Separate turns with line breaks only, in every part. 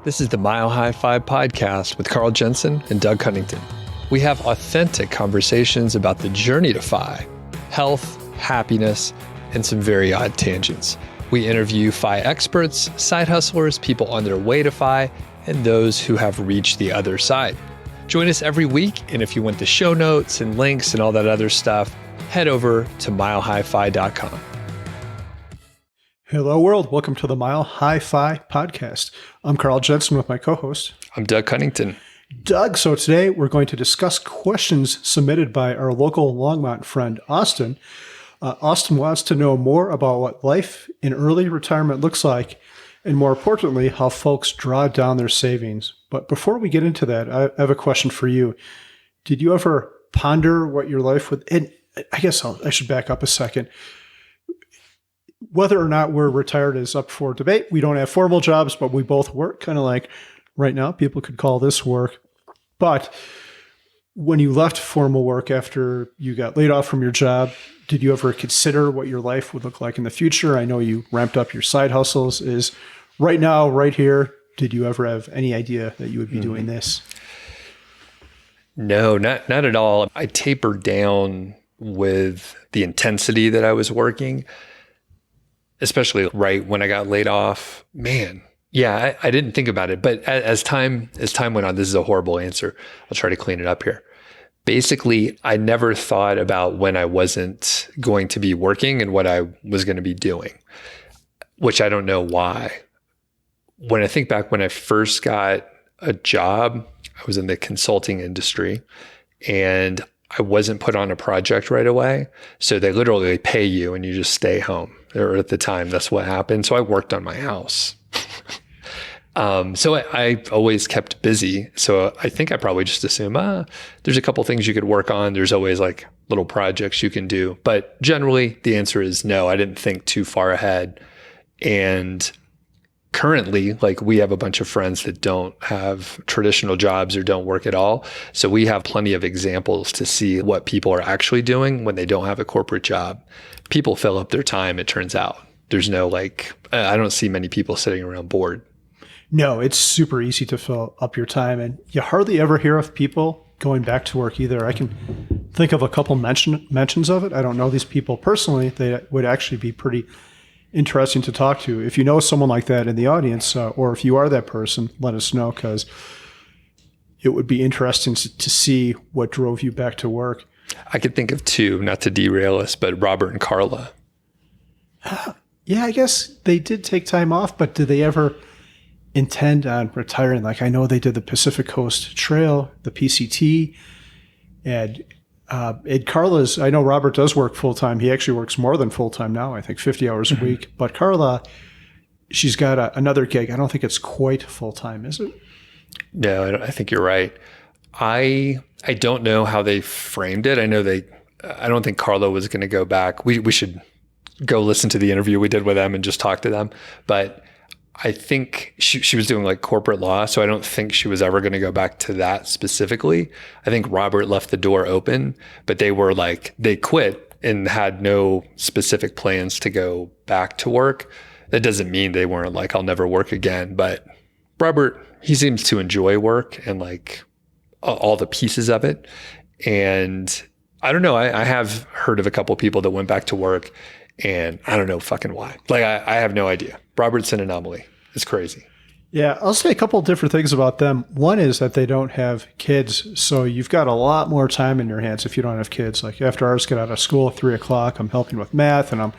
This is the Mile High 5 podcast with Carl Jensen and Doug Cunnington. We have authentic conversations about the journey to FI, health, happiness, and some very odd tangents. We interview FI experts, side hustlers, people on their way to FI, and those who have reached the other side. Join us every week, and if you want the show notes and links and all that other stuff, head over to milehighfi.com.
Hello, world. Welcome to the Mile High Fi podcast. I'm Carl Jensen with my co-host.
I'm Doug Cunnington.
Doug, so today we're going to discuss questions submitted by our local Longmont friend, Austin. Austin wants to know more about what life in early retirement looks like, and more importantly, how folks draw down their savings. But before we get into that, I have a question for you. Did you ever ponder what your life would, and I guess I should back up a second. Whether or not we're retired is up for debate. We don't have formal jobs, but we both work, kind of like right now. People could call this work. But when you left formal work after you got laid off from your job, did you ever consider what your life would look like in the future? I know you ramped up your side hustles. Is right now, right here, did you ever have any idea that you would be doing this?
No, not at all. I tapered down with the intensity that I was working, especially right when I got laid off. Man, yeah, I didn't think about it. But as time went on, this is a horrible answer. I'll try to clean it up here. Basically, I never thought about when I wasn't going to be working and what I was going to be doing, which I don't know why. When I think back when I first got a job, I was in the consulting industry and I wasn't put on a project right away. So they literally pay you and you just stay home. Or at the time, that's what happened. So I worked on my house. So I always kept busy. So I think I probably just assumed, there's a couple things you could work on. There's always like little projects you can do. But generally, the answer is no. I didn't think too far ahead. And currently, like we have a bunch of friends that don't have traditional jobs or don't work at all. So we have plenty of examples to see what people are actually doing when they don't have a corporate job. People fill up their time, it turns out. There's no I don't see many people sitting around bored.
No, it's super easy to fill up your time. And you hardly ever hear of people going back to work either. I can think of a couple mentions of it. I don't know these people personally. They would actually be pretty interesting to talk to. If you know someone like that in the audience, or if you are that person, let us know, because it would be interesting to see what drove you back to work.
I could think of two, not to derail us, but Robert and Carla.
Yeah, I guess they did take time off, but did they ever intend on retiring? Like I know they did the Pacific Coast Trail, the PCT, and Carla's, I know Robert does work full-time. He actually works more than full-time now, I think 50 hours a week. But Carla, she's got another gig. I don't think it's quite full-time, is it?
No, I think you're right. I don't know how they framed it. I don't think Carla was going to go back. We should go listen to the interview we did with them and just talk to them. But I think she was doing like corporate law, so I don't think she was ever going to go back to that specifically. I think Robert left the door open, but they quit and had no specific plans to go back to work. That doesn't mean they weren't like, I'll never work again. But Robert, he seems to enjoy work and like all the pieces of it. And I don't know, I have heard of a couple people that went back to work and I don't know fucking why. Like, I have no idea. Robert's an anomaly. It's crazy.
Yeah, I'll say a couple of different things about them. One is that they don't have kids, so you've got a lot more time in your hands if you don't have kids. Like after ours get out of school at 3:00, I'm helping with math and I'm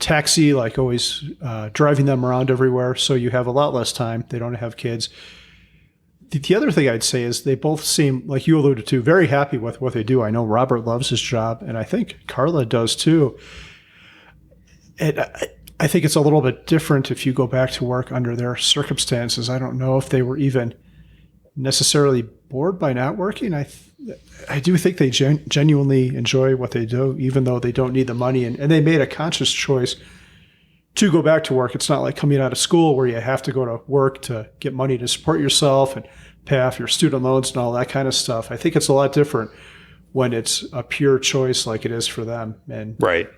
taxi, like always driving them around everywhere. So you have a lot less time. They don't have kids. The other thing I'd say is they both seem, like you alluded to, very happy with what they do. I know Robert loves his job, and I think Carla does too. And I think it's a little bit different if you go back to work under their circumstances. I don't know if they were even necessarily bored by not working. I do think they genuinely enjoy what they do, even though they don't need the money. And they made a conscious choice to go back to work. It's not like coming out of school where you have to go to work to get money to support yourself and pay off your student loans and all that kind of stuff. I think it's a lot different when it's a pure choice like it is for them. And
right.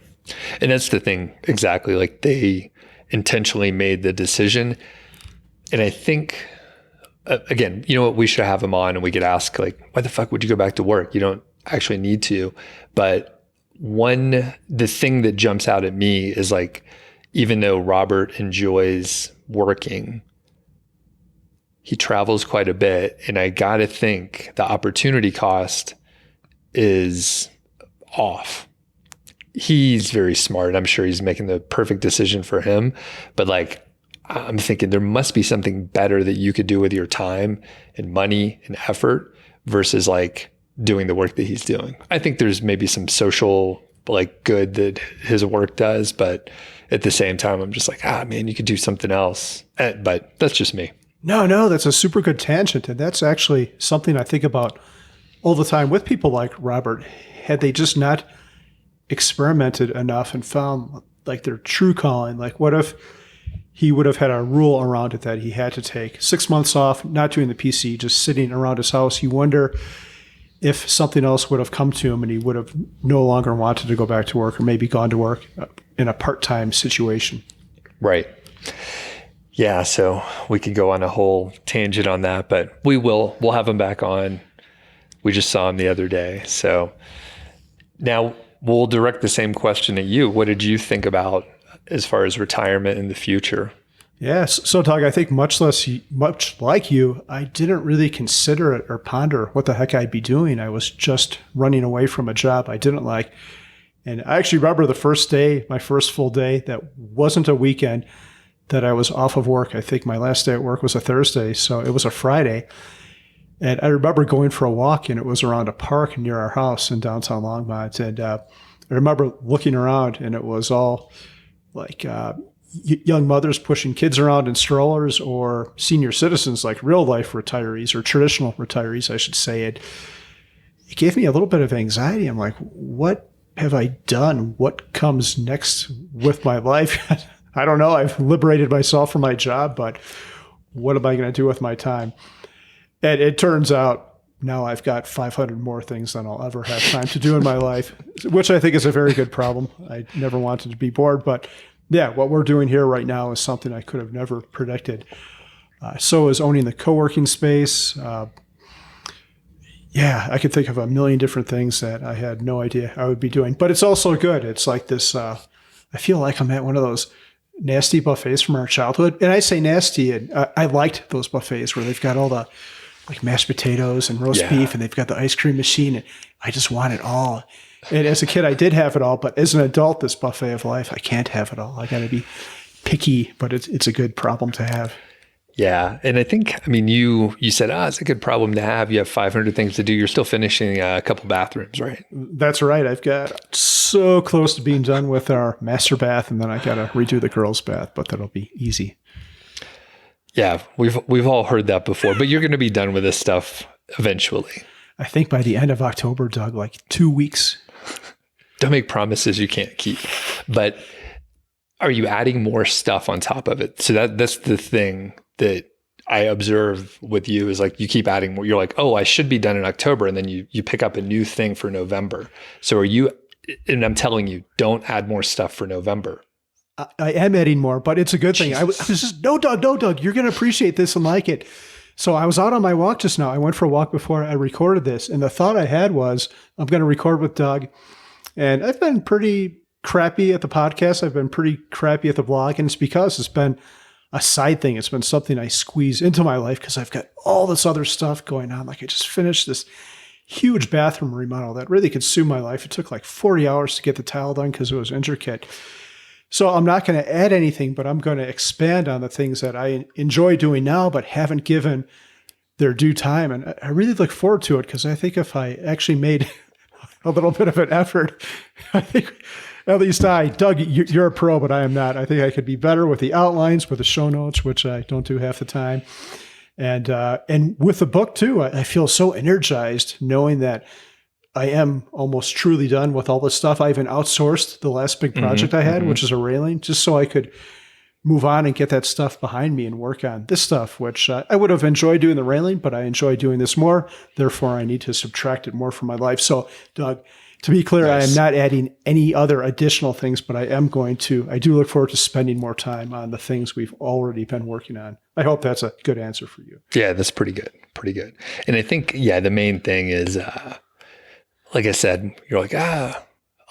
And that's the thing. Exactly. Like they intentionally made the decision. And I think again, you know what, we should have him on and we could ask like, why the fuck would you go back to work? You don't actually need to. But the thing that jumps out at me is like, even though Robert enjoys working, he travels quite a bit. And I got to think the opportunity cost is off. He's very smart. I'm sure he's making the perfect decision for him. But like, I'm thinking there must be something better that you could do with your time and money and effort versus like doing the work that he's doing. I think there's maybe some social like good that his work does, but at the same time, I'm just like, man, you could do something else. But that's just me.
No, that's a super good tangent. And that's actually something I think about all the time with people like Robert. Had they just not experimented enough and found like their true calling, like what if he would have had a rule around it that he had to take 6 months off, not doing the PC, just sitting around his house. You wonder if something else would have come to him and he would have no longer wanted to go back to work or maybe gone to work in a part-time situation.
Right. Yeah. So we could go on a whole tangent on that, but we'll have him back on. We just saw him the other day. So now we'll direct the same question at you. What did you think about as far as retirement in the future?
Yes. So Doug, I think much like you, I didn't really consider it or ponder what the heck I'd be doing. I was just running away from a job I didn't like. And I actually remember the first day, my first full day that wasn't a weekend that I was off of work. I think my last day at work was a Thursday. So it was a Friday. And I remember going for a walk and it was around a park near our house in downtown Longmont. And I remember looking around and it was all like, young mothers pushing kids around in strollers or senior citizens like real life retirees or traditional retirees, I should say. It gave me a little bit of anxiety. I'm like, what have I done? What comes next with my life? I don't know. I've liberated myself from my job, but what am I going to do with my time? And it turns out now I've got 500 more things than I'll ever have time to do in my life, which I think is a very good problem. I never wanted to be bored, but yeah, what we're doing here right now is something I could have never predicted. So is owning the co-working space. I could think of a million different things that I had no idea I would be doing. But it's also good. It's like this, I feel like I'm at one of those nasty buffets from our childhood. And I say nasty, and I liked those buffets where they've got all the like mashed potatoes and roast beef, and they've got the ice cream machine. And I just want it all. And as a kid, I did have it all, but as an adult, this buffet of life, I can't have it all. I got to be picky, but it's a good problem to have.
Yeah. And I think, you said, it's a good problem to have. You have 500 things to do. You're still finishing a couple bathrooms, right?
That's right. I've got so close to being done with our master bath, and then I got to redo the girls' bath, but that'll be easy.
Yeah. We've all heard that before, but you're going to be done with this stuff eventually.
I think by the end of October, Doug, like 2 weeks.
Don't make promises you can't keep. But are you adding more stuff on top of it? So that's the thing that I observe with you is like you keep adding more. You're like, I should be done in October. And then you pick up a new thing for November. So are you, and I'm telling you, don't add more stuff for November.
I am adding more, but it's a good thing. I was just, no, Doug, you're going to appreciate this and like it. So I was out on my walk just now. I went for a walk before I recorded this. And the thought I had was, I'm going to record with Doug. And I've been pretty crappy at the podcast. I've been pretty crappy at the blog. And it's because it's been a side thing. It's been something I squeeze into my life because I've got all this other stuff going on. Like I just finished this huge bathroom remodel that really consumed my life. It took like 40 hours to get the tile done because it was intricate. So I'm not going to add anything, but I'm going to expand on the things that I enjoy doing now, but haven't given their due time. And I really look forward to it because I think if I actually made a little bit of an effort, I think at least Doug, you're a pro, but I am not. I think I could be better with the outlines, with the show notes, which I don't do half the time. And with the book too, I feel so energized knowing that I am almost truly done with all this stuff. I even outsourced the last big project I had, which is a railing, just so I could move on and get that stuff behind me and work on this stuff, which I would have enjoyed doing the railing, but I enjoy doing this more. Therefore, I need to subtract it more from my life. So, Doug, To be clear,
Nice.
I am not adding any other additional things, but I do look forward to spending more time on the things we've already been working on. I hope that's a good answer for you.
Yeah, that's pretty good. Pretty good. And I think, yeah, the main thing is, like I said, you're like, I'm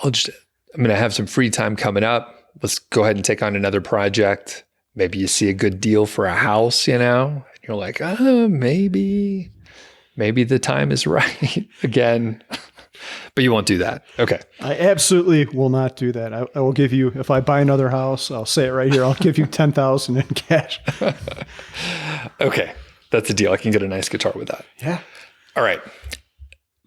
going to have some free time coming up. Let's go ahead and take on another project. Maybe you see a good deal for a house, and you're like, maybe the time is right again. But you won't do that. Okay.
I absolutely will not do that. I will give you, if I buy another house, I'll say it right here, I'll give you $10,000 in cash.
Okay. That's a deal. I can get a nice guitar with that.
Yeah.
All right.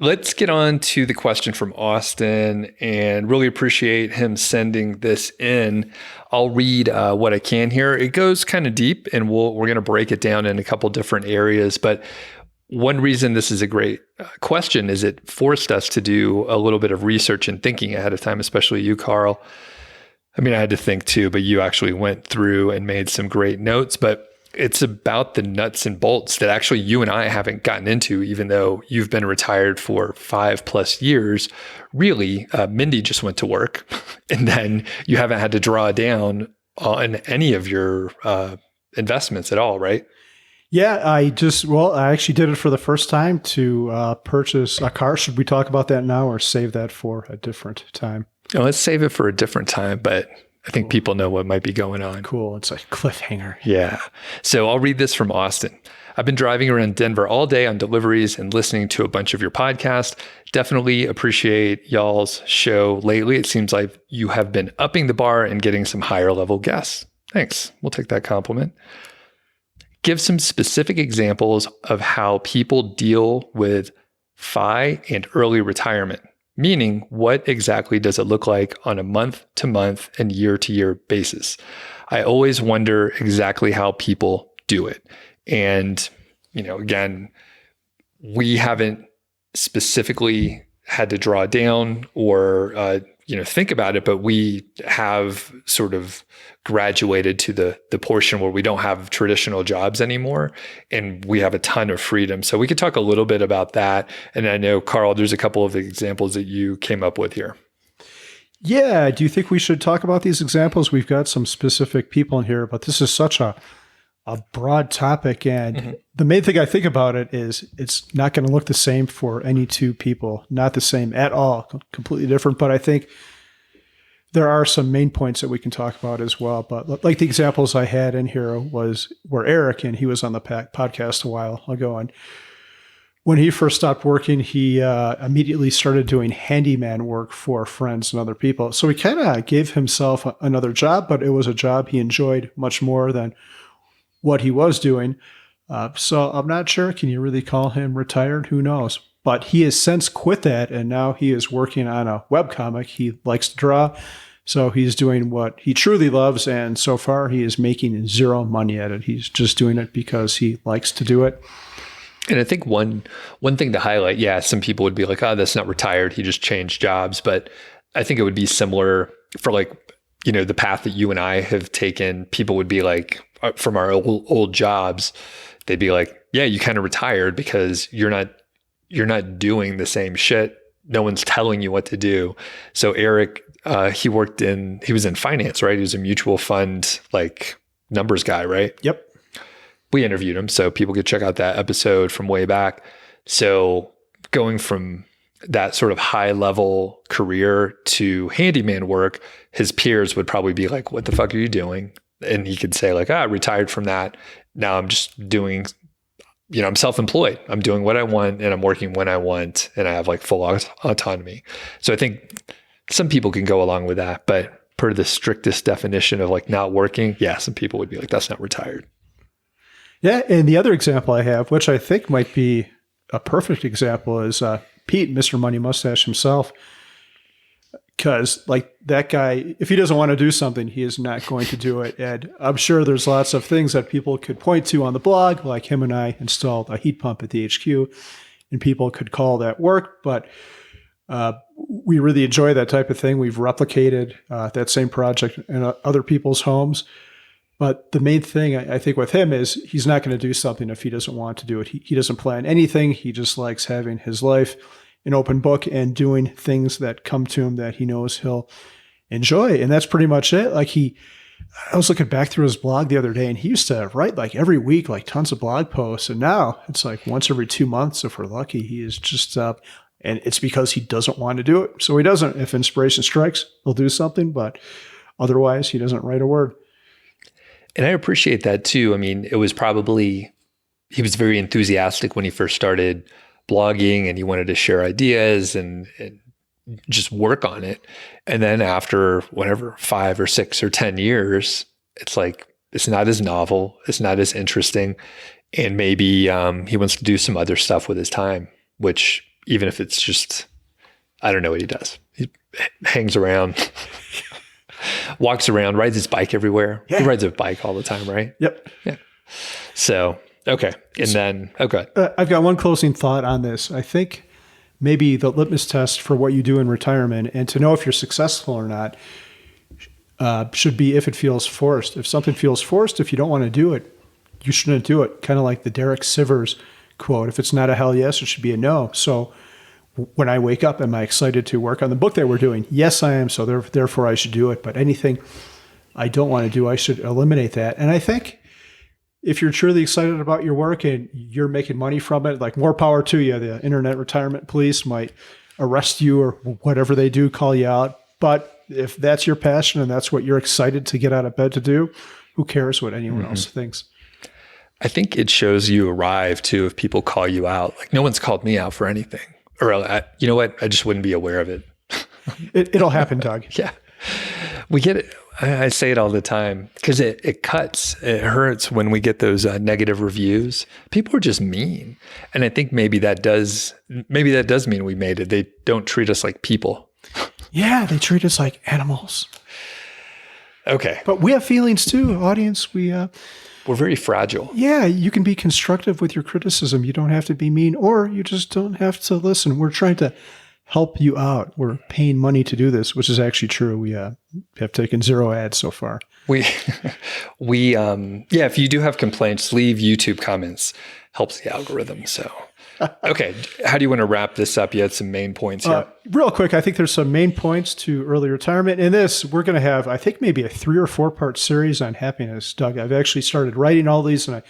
Let's get on to the question from Austin, and really appreciate him sending this in. I'll read what I can here. It goes kind of deep, and we're going to break it down in a couple different areas. But one reason this is a great question is it forced us to do a little bit of research and thinking ahead of time, especially you, Carl. I mean, I had to think too, but you actually went through and made some great notes. But it's about the nuts and bolts that actually you and I haven't gotten into, even though you've been retired for 5+ years. Really, Mindy just went to work, and then you haven't had to draw down on any of your investments at all, right?
Yeah, I actually did it for the first time to purchase a car. Should we talk about that now or save that for a different time?
No, let's save it for a different time, but I think people know what might be going on.
Cool. It's a cliffhanger.
Yeah. So I'll read this from Austin. I've been driving around Denver all day on deliveries and listening to a bunch of your podcasts. Definitely appreciate y'all's show lately. It seems like you have been upping the bar and getting some higher level guests. Thanks. We'll take that compliment. Give some specific examples of how people deal with FI and early retirement, meaning what exactly does it look like on a month-to-month and year-to-year basis? I always wonder exactly how people do it. And, again, we haven't specifically had to draw down or, think about it, but we have sort of graduated to the portion where we don't have traditional jobs anymore, and we have a ton of freedom. So we could talk a little bit about that. And I know, Carl, there's a couple of examples that you came up with here.
Yeah. Do you think we should talk about these examples? We've got some specific people in here, but this is such a broad topic. And the main thing I think about it is it's not going to look the same for any two people, not the same at all, completely different. But I think there are some main points that we can talk about as well. But like the examples I had in here were Eric, and he was on the podcast a while ago. And when he first stopped working, he immediately started doing handyman work for friends and other people. So he kind of gave himself another job, but it was a job he enjoyed much more than what he was doing. So I'm not sure. Can you really call him retired? Who knows? But he has since quit that, and now he is working on a webcomic. He likes to draw, so he's doing what he truly loves, and so far he is making zero money at it. He's just doing it because he likes to do it.
And I think one thing to highlight, yeah, some people would be like, oh, that's not retired. He just changed jobs. But I think it would be similar for the path that you and I have taken. People would be like, from our old jobs, they'd be like, yeah, you kind of retired because you're not doing the same shit. No one's telling you what to do. So Eric, he was in finance, right? He was a mutual fund, numbers guy, right?
Yep.
We interviewed him, so people could check out that episode from way back. So going from that sort of high level career to handyman work, his peers would probably be like, what the fuck are you doing? And he could say I retired from that. Now I'm just doing, I'm self-employed. I'm doing what I want, and I'm working when I want, and I have full autonomy. So I think some people can go along with that, but per the strictest definition of not working, yeah, some people would be like, that's not retired.
Yeah. And the other example I have, which I think might be a perfect example, is Pete, Mr. Money Mustache himself. Because that guy, if he doesn't want to do something, he is not going to do it. And I'm sure there's lots of things that people could point to on the blog, like him and I installed a heat pump at the HQ, and people could call that work. But we really enjoy that type of thing. We've replicated that same project in other people's homes. But the main thing I think with him is he's not going to do something if he doesn't want to do it. He doesn't plan anything. He just likes having his life. an open book and doing things that come to him that he knows he'll enjoy. And that's pretty much it. Like I was looking back through his blog the other day, and he used to write like every week, like tons of blog posts. And now it's like once every 2 months, if we're lucky. He is just and it's because he doesn't want to do it. So he doesn't. If inspiration strikes, he'll do something, but otherwise he doesn't write a word.
And I appreciate that too. I mean, he was very enthusiastic when he first started blogging, and he wanted to share ideas and just work on it. And then after whatever, 5 or 6 or 10 years, it's like, it's not as novel. It's not as interesting. And maybe he wants to do some other stuff with his time, which even if it's just, I don't know what he does. He hangs around, walks around, rides his bike everywhere. Yeah. He rides a bike all the time, right?
Yep.
Yeah. So, okay. And then, okay.
I've got one closing thought on this. I think maybe the litmus test for what you do in retirement and to know if you're successful or not should be if it feels forced. If something feels forced, if you don't want to do it, you shouldn't do it. Kind of like the Derek Sivers quote, if it's not a hell yes, it should be a no. So when I wake up, am I excited to work on the book that we're doing? Yes, I am. So therefore I should do it. But anything I don't want to do, I should eliminate that. And I think if you're truly excited about your work and you're making money from it, like more power to you. The Internet Retirement Police might arrest you or whatever they do, call you out. But if that's your passion and that's what you're excited to get out of bed to do, who cares what anyone else thinks?
I think it shows you arrive too if people call you out. Like no one's called me out for anything. Or you know what? I just wouldn't be aware of it.
It'll happen, Doug.
Yeah. We get it. I say it all the time because it cuts. It hurts when we get those negative reviews. People are just mean. And I think maybe that does mean we made it. They don't treat us like people.
Yeah, they treat us like animals.
Okay.
But we have feelings too, audience. We're
very fragile.
Yeah, you can be constructive with your criticism. You don't have to be mean, or you just don't have to listen. We're trying to help you out. We're paying money to do this, which is actually true. We have taken 0 ads so far. If you do have complaints, leave YouTube comments. Helps the algorithm. So, okay. How do you want to wrap this up? You had some main points here. Real quick, I think there's some main points to early retirement. In this, we're going to have, I think, maybe a 3 or 4 part series on happiness, Doug. I've actually started writing all these, and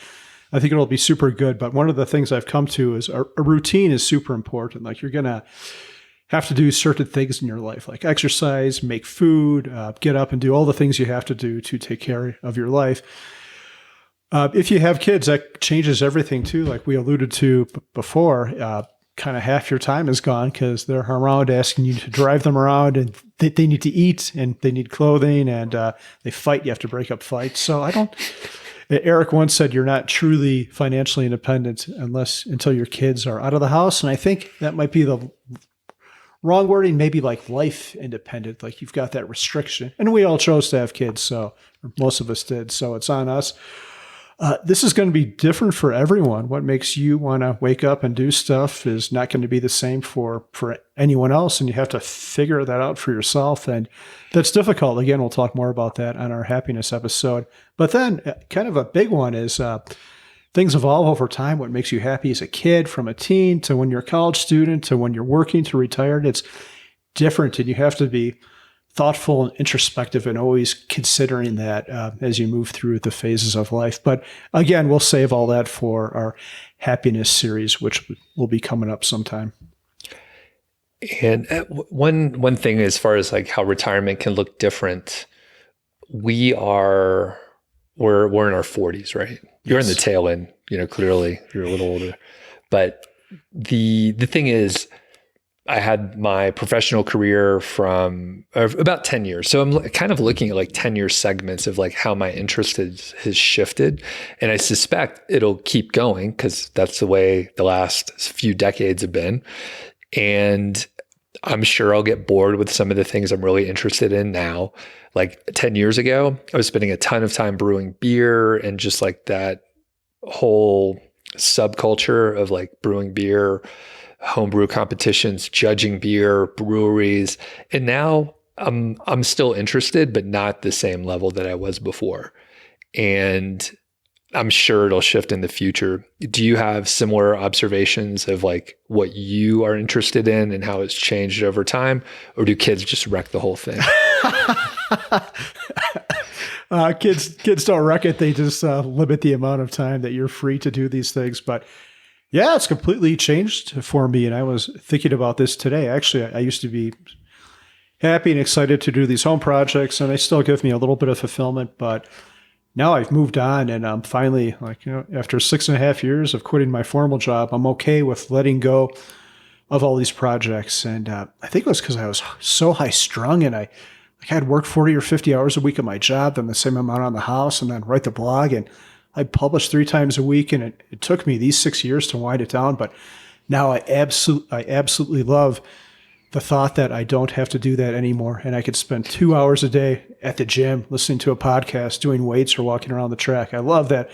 I think it'll be super good. But one of the things I've come to is a routine is super important. Like you're going to have to do certain things in your life, like exercise, make food, get up and do all the things you have to do to take care of your life. If you have kids, that changes everything too. Like we alluded to before, kind of half your time is gone because they're around asking you to drive them around, and they need to eat and they need clothing, and they fight. You have to break up fights. So Eric once said, you're not truly financially independent until your kids are out of the house. And I think that might be the wrong wording, maybe like life independent, like you've got that restriction. And we all chose to have kids, so most of us did. So it's on us. This is going to be different for everyone. What makes you want to wake up and do stuff is not going to be the same for anyone else. And you have to figure that out for yourself. And that's difficult. Again, we'll talk more about that on our happiness episode. But then kind of a big one is things evolve over time. What makes you happy as a kid, from a teen to when you're a college student to when you're working to retired, it's different. And you have to be thoughtful and introspective and always considering that as you move through the phases of life. But again, we'll save all that for our happiness series, which will be coming up sometime.
And one thing as far as like how retirement can look different, we're in our 40s, right? You're in the tail end, clearly you're a little older. But the thing is, I had my professional career from about 10 years. So I'm kind of looking at like 10-year segments of like how my interest has shifted. And I suspect it'll keep going because that's the way the last few decades have been. And I'm sure I'll get bored with some of the things I'm really interested in now. Like 10 years ago, I was spending a ton of time brewing beer and just like that whole subculture of like brewing beer, homebrew competitions, judging beer, breweries. And now I'm still interested, but not the same level that I was before. And I'm sure it'll shift in the future. Do you have similar observations of like what you are interested in and how it's changed over time? Or do kids just wreck the whole thing?
Kids don't wreck it. They just limit the amount of time that you're free to do these things. But yeah, it's completely changed for me. And I was thinking about this today. Actually, I used to be happy and excited to do these home projects, and they still give me a little bit of fulfillment. But now I've moved on, and I'm finally, like, after 6.5 years of quitting my formal job, I'm okay with letting go of all these projects. And I think it was because I was so high strung, and I had worked 40 or 50 hours a week at my job, then the same amount on the house, and then write the blog. And I publish 3 times a week, and it took me these 6 years to wind it down. But now I absolutely love the thought that I don't have to do that anymore. And I could spend 2 hours a day at the gym, listening to a podcast, doing weights, or walking around the track. I love that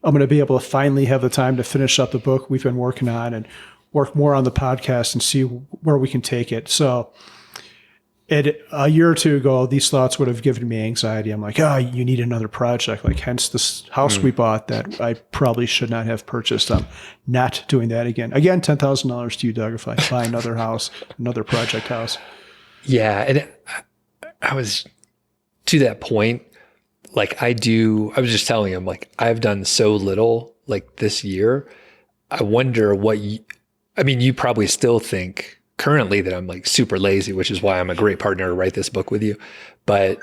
I'm going to be able to finally have the time to finish up the book we've been working on and work more on the podcast and see where we can take it. So a year or two ago, these thoughts would have given me anxiety. I'm like, you need another project. Like, hence this house we bought that I probably should not have purchased. I'm not doing that again. Again, $10,000 to you, Doug, if I buy another house, another project house.
Yeah. And I was to that point, like I was just telling him, like, I've done so little like this year. I wonder you probably still think currently that I'm like super lazy, which is why I'm a great partner to write this book with you. But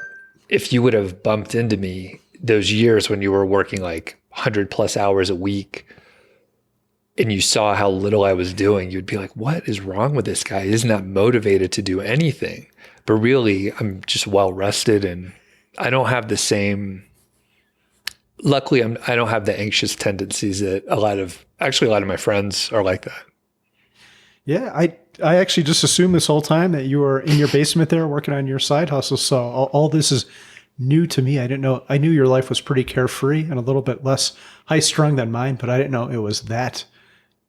if you would have bumped into me those years when you were working like 100+ hours a week and you saw how little I was doing, you'd be like, what is wrong with this guy? He's not motivated to do anything. But really, I'm just well rested, and I don't have the same, luckily, I don't have the anxious tendencies that a lot of my friends are like that.
Yeah, I actually just assumed this whole time that you were in your basement there working on your side hustle. So all this is new to me. I didn't know. I knew your life was pretty carefree and a little bit less high strung than mine, but I didn't know it was that.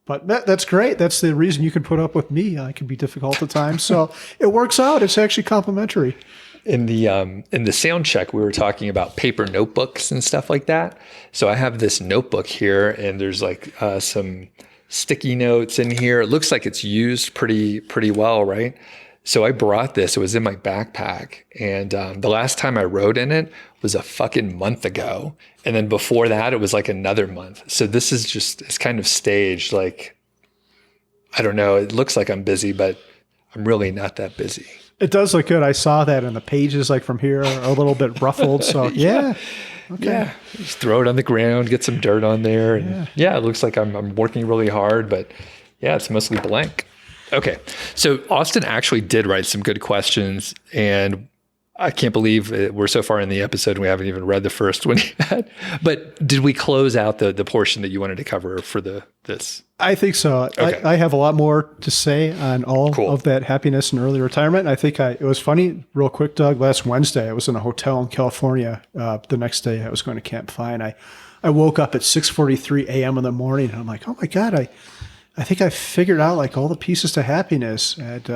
But that's great. That's the reason you can put up with me. I can be difficult at times. So it works out. It's actually complimentary.
In the Soundcheck, we were talking about paper notebooks and stuff like that. So I have this notebook here, and there's like some sticky notes in here. It looks like it's used pretty well, right? So I brought this. It was in my backpack, and the last time I wrote in it was a fucking month ago, and then before that it was like another month. So this is just, it's kind of staged. Like, I don't know. It looks like I'm busy, but I'm really not that busy.
It does look good. I saw that, and the pages, like from here, are a little bit ruffled. So yeah. Okay.
Yeah, just throw it on the ground, get some dirt on there. And yeah, it looks like I'm working really hard, but yeah, it's mostly blank. Okay. So Austin actually did write some good questions, and I can't believe we're so far in the episode and we haven't even read the first one yet. But did we close out the portion that you wanted to cover for this? I
think so. Okay. I have a lot more to say on all of that happiness and early retirement. I think it was funny, real quick, Doug. Last Wednesday, I was in a hotel in California. The next day, I was going to Camp Fi, and I woke up at 6:43 a.m. in the morning, and I'm like, oh my God, I think I figured out like all the pieces to happiness, and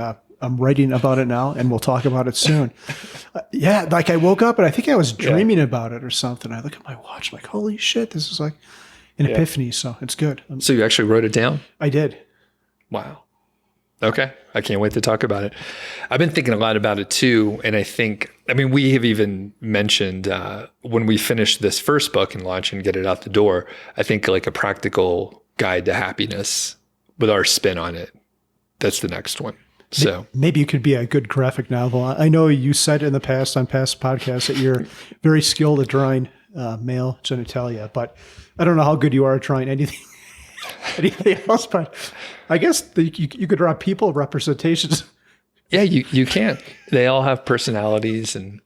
I'm writing about it now, and we'll talk about it soon. Like I woke up and I think I was dreaming about it or something. I look at my watch, I'm like, holy shit, this is like an epiphany. So it's good.
So you actually wrote it down?
I did.
Wow. Okay. I can't wait to talk about it. I've been thinking a lot about it too. And we have even mentioned when we finish this first book and launch and get it out the door, I think like a practical guide to happiness with our spin on it. That's the next one. So
maybe it could be a good graphic novel. I know you said in the past on past podcasts that you're very skilled at drawing male genitalia, but I don't know how good you are at drawing anything else. But I guess you could draw people representations.
Yeah, you can. They all have personalities, and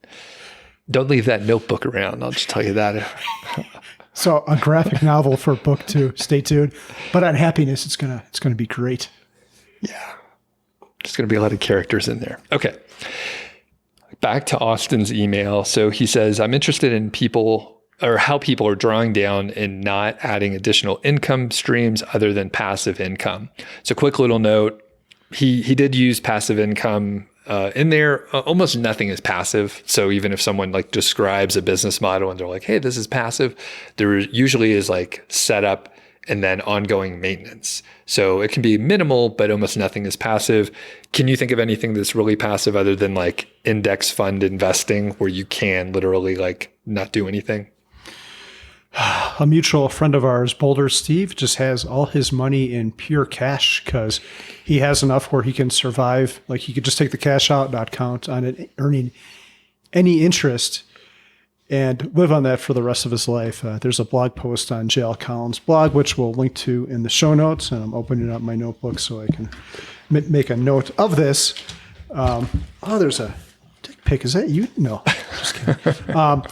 don't leave that notebook around. I'll just tell you that.
So a graphic novel for book 2. Stay tuned. But on happiness, it's gonna be great.
Yeah. There's going to be a lot of characters in there. Okay. Back to Austin's email. So he says, I'm interested in how people are drawing down and not adding additional income streams other than passive income. So quick little note, he did use passive income in there, almost nothing is passive. So even if someone like describes a business model and they're like, hey, this is passive, there usually is like setup and then ongoing maintenance. So it can be minimal, but almost nothing is passive. Can you think of anything that's really passive other than like index fund investing where you can literally like not do anything?
A mutual friend of ours, Boulder Steve, just has all his money in pure cash because he has enough where he can survive. Like he could just take the cash out, not count on it earning any interest, and live on that for the rest of his life. There's a blog post on J.L. Collins' blog, which we'll link to in the show notes. And I'm opening up my notebook so I can make a note of this. There's a dick pic. Is that you? No, just kidding.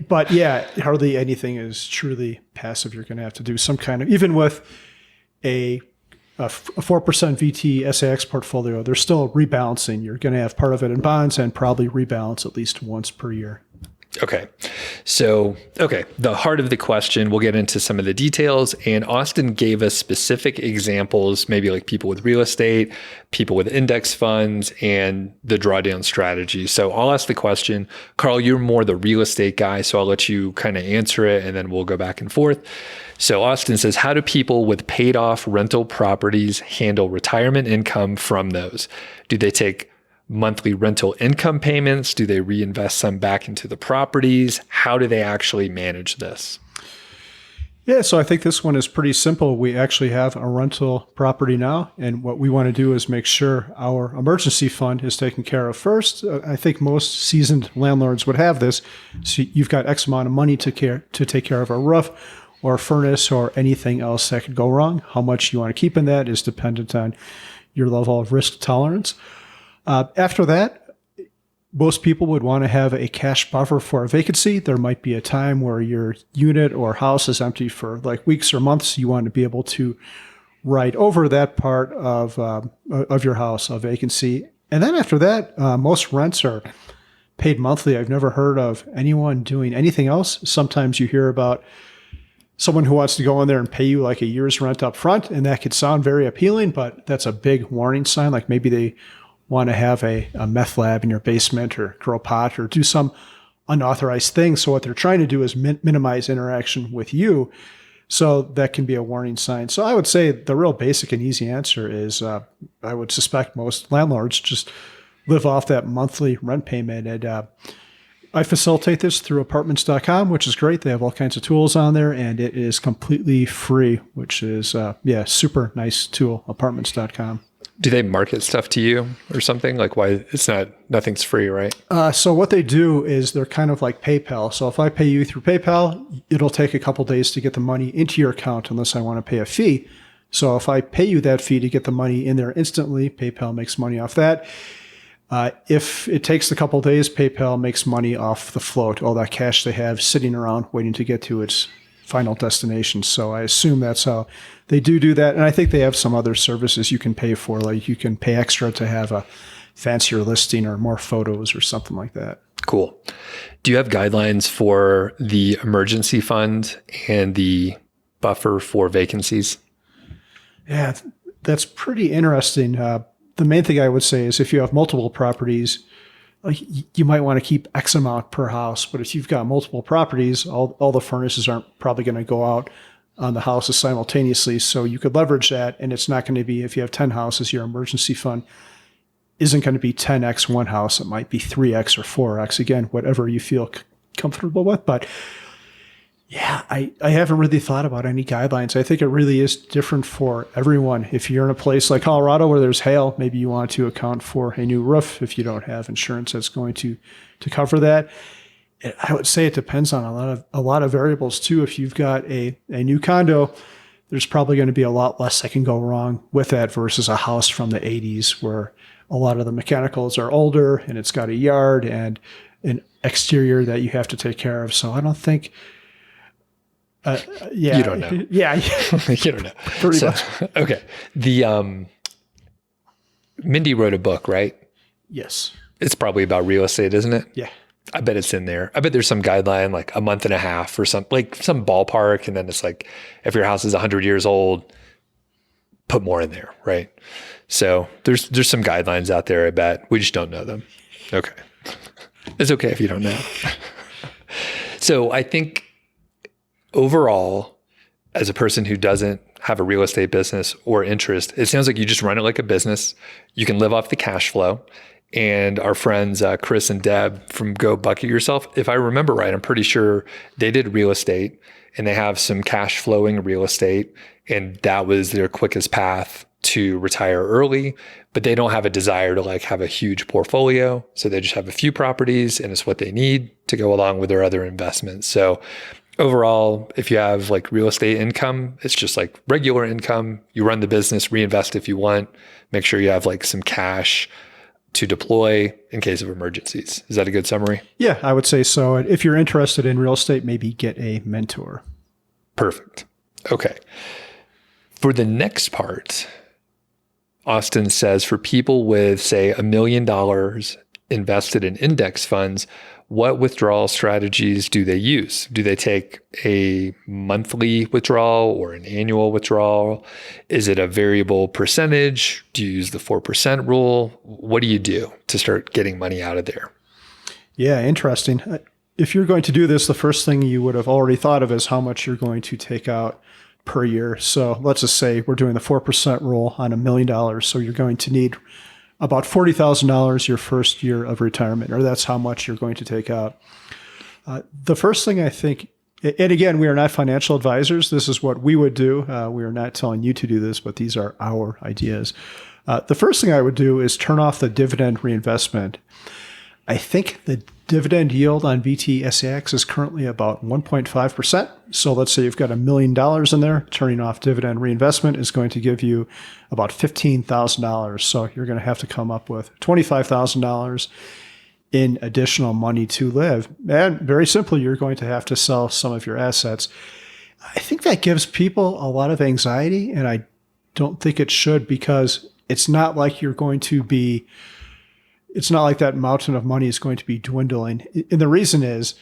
But yeah, hardly anything is truly passive. You're going to have to do some kind of, even with a 4% VT SAX portfolio, they're still rebalancing. You're going to have part of it in bonds and probably rebalance at least once per year.
Okay. So, the heart of the question, we'll get into some of the details. And Austin gave us specific examples, maybe like people with real estate, people with index funds, and the drawdown strategy. So I'll ask the question. Carl, you're more the real estate guy, so I'll let you kind of answer it, and then we'll go back and forth. So Austin says, how do people with paid off rental properties handle retirement income from those? Do they take monthly rental income payments? Do they reinvest some back into the properties? How do they actually manage this?
Yeah, so I think this one is pretty simple. We actually have a rental property now, and what we want to do is make sure our emergency fund is taken care of first. I think most seasoned landlords would have this. So you've got X amount of money to take care of a roof or a furnace or anything else that could go wrong. How much you want to keep in that is dependent on your level of risk tolerance. After that, most people would want to have a cash buffer for a vacancy. There might be a time where your unit or house is empty for like weeks or months. You want to be able to write over that part of your house, a vacancy. And then after that, most rents are paid monthly. I've never heard of anyone doing anything else. Sometimes you hear about someone who wants to go in there and pay you like a year's rent up front, and that could sound very appealing, but that's a big warning sign. Like maybe they want to have a meth lab in your basement or grow pot or do some unauthorized thing. So what they're trying to do is minimize interaction with you. So that can be a warning sign. So I would say the real basic and easy answer is I would suspect most landlords just live off that monthly rent payment. And I facilitate this through apartments.com, which is great. They have all kinds of tools on there, and it is completely free, which is, super nice tool, apartments.com.
Do they market stuff to you or something? Like why nothing's free, right?
So what they do is they're kind of like PayPal. So if I pay you through PayPal, it'll take a couple days to get the money into your account unless I want to pay a fee. So if I pay you that fee to get the money in there instantly, PayPal makes money off that. If it takes a couple days, PayPal makes money off the float, all that cash they have sitting around waiting to get to its final destination. So I assume that's how they do that. And I think they have some other services you can pay for, like you can pay extra to have a fancier listing or more photos or something like that.
Cool. Do you have guidelines for the emergency fund and the buffer for vacancies?
Yeah, that's pretty interesting. The main thing I would say is if you have multiple properties, like you might want to keep X amount per house, but if you've got multiple properties, all the furnaces aren't probably going to go out on the houses simultaneously. So you could leverage that, and it's not going to be, if you have 10 houses, your emergency fund isn't going to be 10x one house. It might be 3x or 4x. Again, whatever you feel comfortable with. But yeah, I haven't really thought about any guidelines. I think it really is different for everyone. If you're in a place like Colorado where there's hail, maybe you want to account for a new roof if you don't have insurance that's going to cover that. I would say it depends on a lot of variables too. If you've got a new condo, there's probably going to be a lot less that can go wrong with that versus a house from the 80s where a lot of the mechanicals are older and it's got a yard and an exterior that you have to take care of. So I don't think...
You don't know.
Yeah.
You don't know.
Pretty much.
Okay. Mindy wrote a book, right?
Yes.
It's probably about real estate, isn't it?
Yeah.
I bet it's in there. I bet there's some guideline, like a month and a half or some ballpark. And then it's like, if your house is 100 years old, put more in there, right? So there's some guidelines out there, I bet. We just don't know them. Okay. It's okay if you don't know. So I think overall, as a person who doesn't have a real estate business or interest, it sounds like you just run it like a business. You can live off the cash flow. And our friends, Chris and Deb from Go Bucket Yourself, if I remember right, I'm pretty sure they did real estate and they have some cash flowing real estate. And that was their quickest path to retire early, but they don't have a desire to like have a huge portfolio. So they just have a few properties and it's what they need to go along with their other investments. So overall, if you have like real estate income, it's just like regular income. You run the business, reinvest if you want, make sure you have like some cash to deploy in case of emergencies. Is that a good summary?
Yeah, I would say so. If you're interested in real estate, maybe get a mentor.
Perfect. Okay. For the next part, Austin says for people with, say, $1 million invested in index funds, what withdrawal strategies do they use? Do they take a monthly withdrawal or an annual withdrawal? Is it a variable percentage? Do you use the 4% rule? What do you do to start getting money out of there?
Yeah, interesting. If you're going to do this, the first thing you would have already thought of is how much you're going to take out per year. So let's just say we're doing the 4% rule on $1 million. So you're going to need about $40,000 your first year of retirement, or that's how much you're going to take out. The first thing I think, and again, we are not financial advisors. This is what we would do. We are not telling you to do this, but these are our ideas. The first thing I would do is turn off the dividend reinvestment. I think the dividend yield on VTSAX is currently about 1.5%. So let's say you've got $1 million in there. Turning off dividend reinvestment is going to give you about $15,000. So you're going to have to come up with $25,000 in additional money to live. And very simply, you're going to have to sell some of your assets. I think that gives people a lot of anxiety, and I don't think it should, because it's not like you're going to be it's not like that mountain of money is going to be dwindling. And the reason is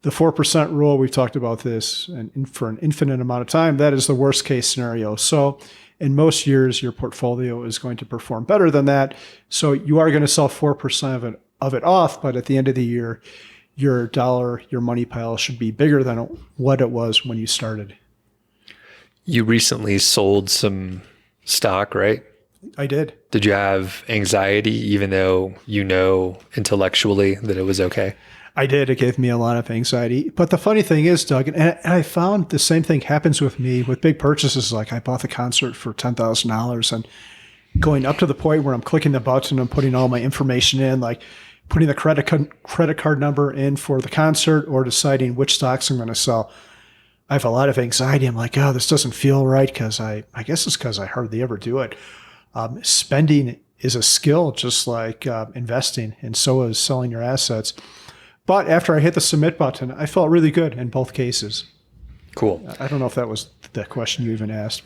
the 4% rule. We've talked about this and for an infinite amount of time. That is the worst case scenario. So in most years, your portfolio is going to perform better than that. So you are going to sell 4% of it off. But at the end of the year, your money pile should be bigger than what it was when you started.
You recently sold some stock, right?
I did.
Did you have anxiety, even though you know intellectually that it was okay?
I did. It gave me a lot of anxiety. But the funny thing is, Doug, and I found the same thing happens with me with big purchases. Like I bought the concert for $10,000 and going up to the point where I'm clicking the button and putting all my information in, like putting the credit card number in for the concert or deciding which stocks I'm going to sell. I have a lot of anxiety. I'm like, oh, this doesn't feel right, because I guess it's because I hardly ever do it. Spending is a skill, just like investing, and so is selling your assets. But after I hit the submit button, I felt really good in both cases.
Cool.
I don't know if that was the question you even asked.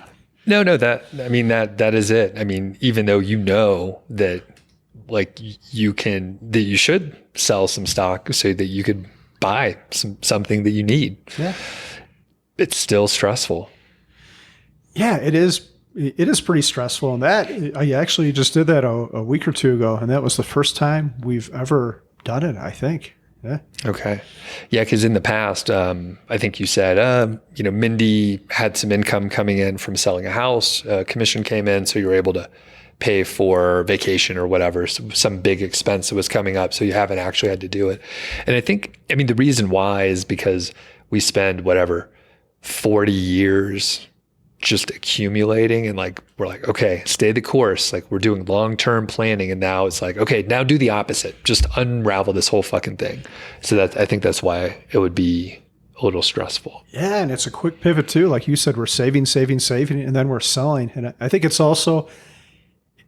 No, that is it. I mean, even though you know that like you should sell some stock so that you could buy something that you need.
Yeah.
It's still stressful.
Yeah, it is. It is pretty stressful. And that I actually just did that a week or two ago, and that was the first time we've ever done it, I think. Yeah.
Okay. Yeah, because in the past, I think you said, Mindy had some income coming in from selling a house. Commission came in, so you were able to pay for vacation or whatever, some big expense that was coming up, so you haven't actually had to do it. And I think, the reason why is because we spend 40 years just accumulating, and we're like, okay, stay the course. Like we're doing long-term planning, and now it's like, okay, now do the opposite. Just unravel this whole fucking thing. So I think that's why it would be a little stressful.
Yeah, and it's a quick pivot too. Like you said, we're saving, and then we're selling. And I think it's also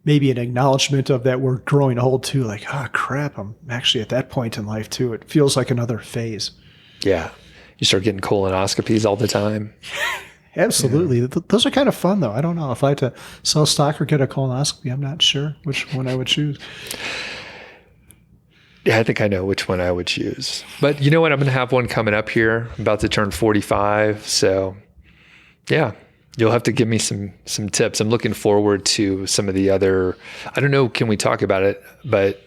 maybe an acknowledgement of that we're growing old too. Like, oh crap, I'm actually at that point in life too. It feels like another phase.
Yeah. You start getting colonoscopies all the time.
Absolutely. Yeah. Those are kind of fun, though. I don't know if I had to sell stock or get a colonoscopy. I'm not sure which one I would choose.
Yeah, I think I know which one I would choose. But you know what? I'm going to have one coming up here. I'm about to turn 45. So, yeah, You'll have to give me some tips. I'm looking forward to some of the other, I don't know, can we talk about it? But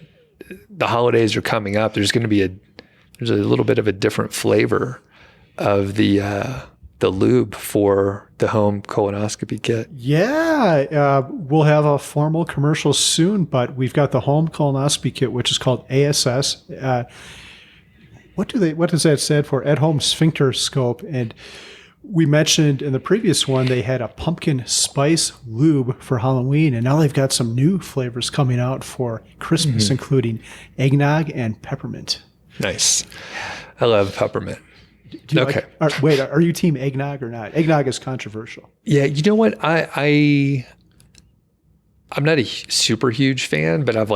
the holidays are coming up. There's a little bit of a different flavor of the lube for the home colonoscopy kit.
Yeah, we'll have a formal commercial soon, but we've got the home colonoscopy kit, which is called A.S.S. What does that stand for? At home sphincter scope. And we mentioned in the previous one, they had a pumpkin spice lube for Halloween, and now they've got some new flavors coming out for Christmas, including eggnog and peppermint.
Nice. I love peppermint. Okay.
Are you team eggnog or not? Eggnog is controversial.
Yeah, you know what? I'm not a super huge fan, but I've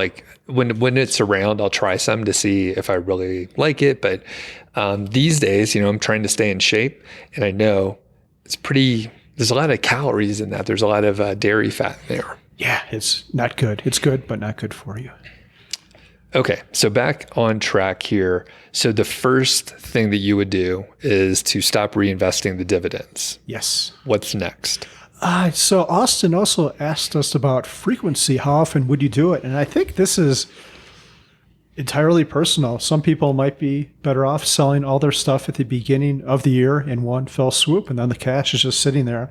when it's around, I'll try some to see if I really like it. But these days, I'm trying to stay in shape, and I know there's a lot of calories in that. There's a lot of dairy fat in there.
Yeah, it's not good. It's good, but not good for you.
Okay, so back on track here. So the first thing that you would do is to stop reinvesting the dividends.
Yes.
What's next?
So Austin also asked us about frequency. How often would you do it? And I think this is entirely personal. Some people might be better off selling all their stuff at the beginning of the year in one fell swoop, and then the cash is just sitting there.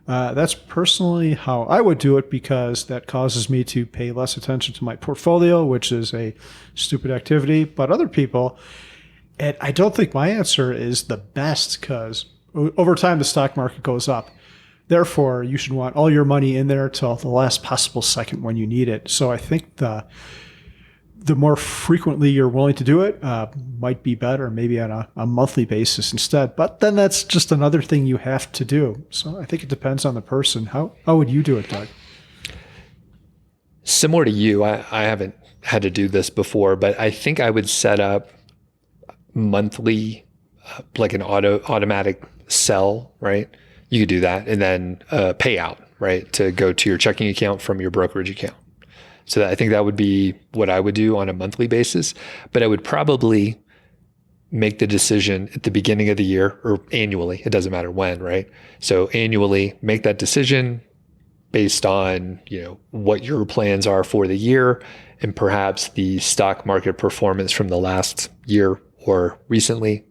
That's personally how I would do it, because that causes me to pay less attention to my portfolio, which is a stupid activity. But other people, and I don't think my answer is the best, because over time the stock market goes up. Therefore, you should want all your money in there till the last possible second when you need it. So I think the more frequently you're willing to do it might be better, maybe on a monthly basis instead. But then that's just another thing you have to do. So I think it depends on the person. How would you do it, Doug?
Similar to you, I haven't had to do this before, but I think I would set up monthly, like an automatic sell, right? You could do that, and then payout, right, to go to your checking account from your brokerage account. So I think that would be what I would do on a monthly basis. But I would probably make the decision at the beginning of the year, or annually. It doesn't matter when, right? So annually, make that decision based on what your plans are for the year, and perhaps the stock market performance from the last year or recently,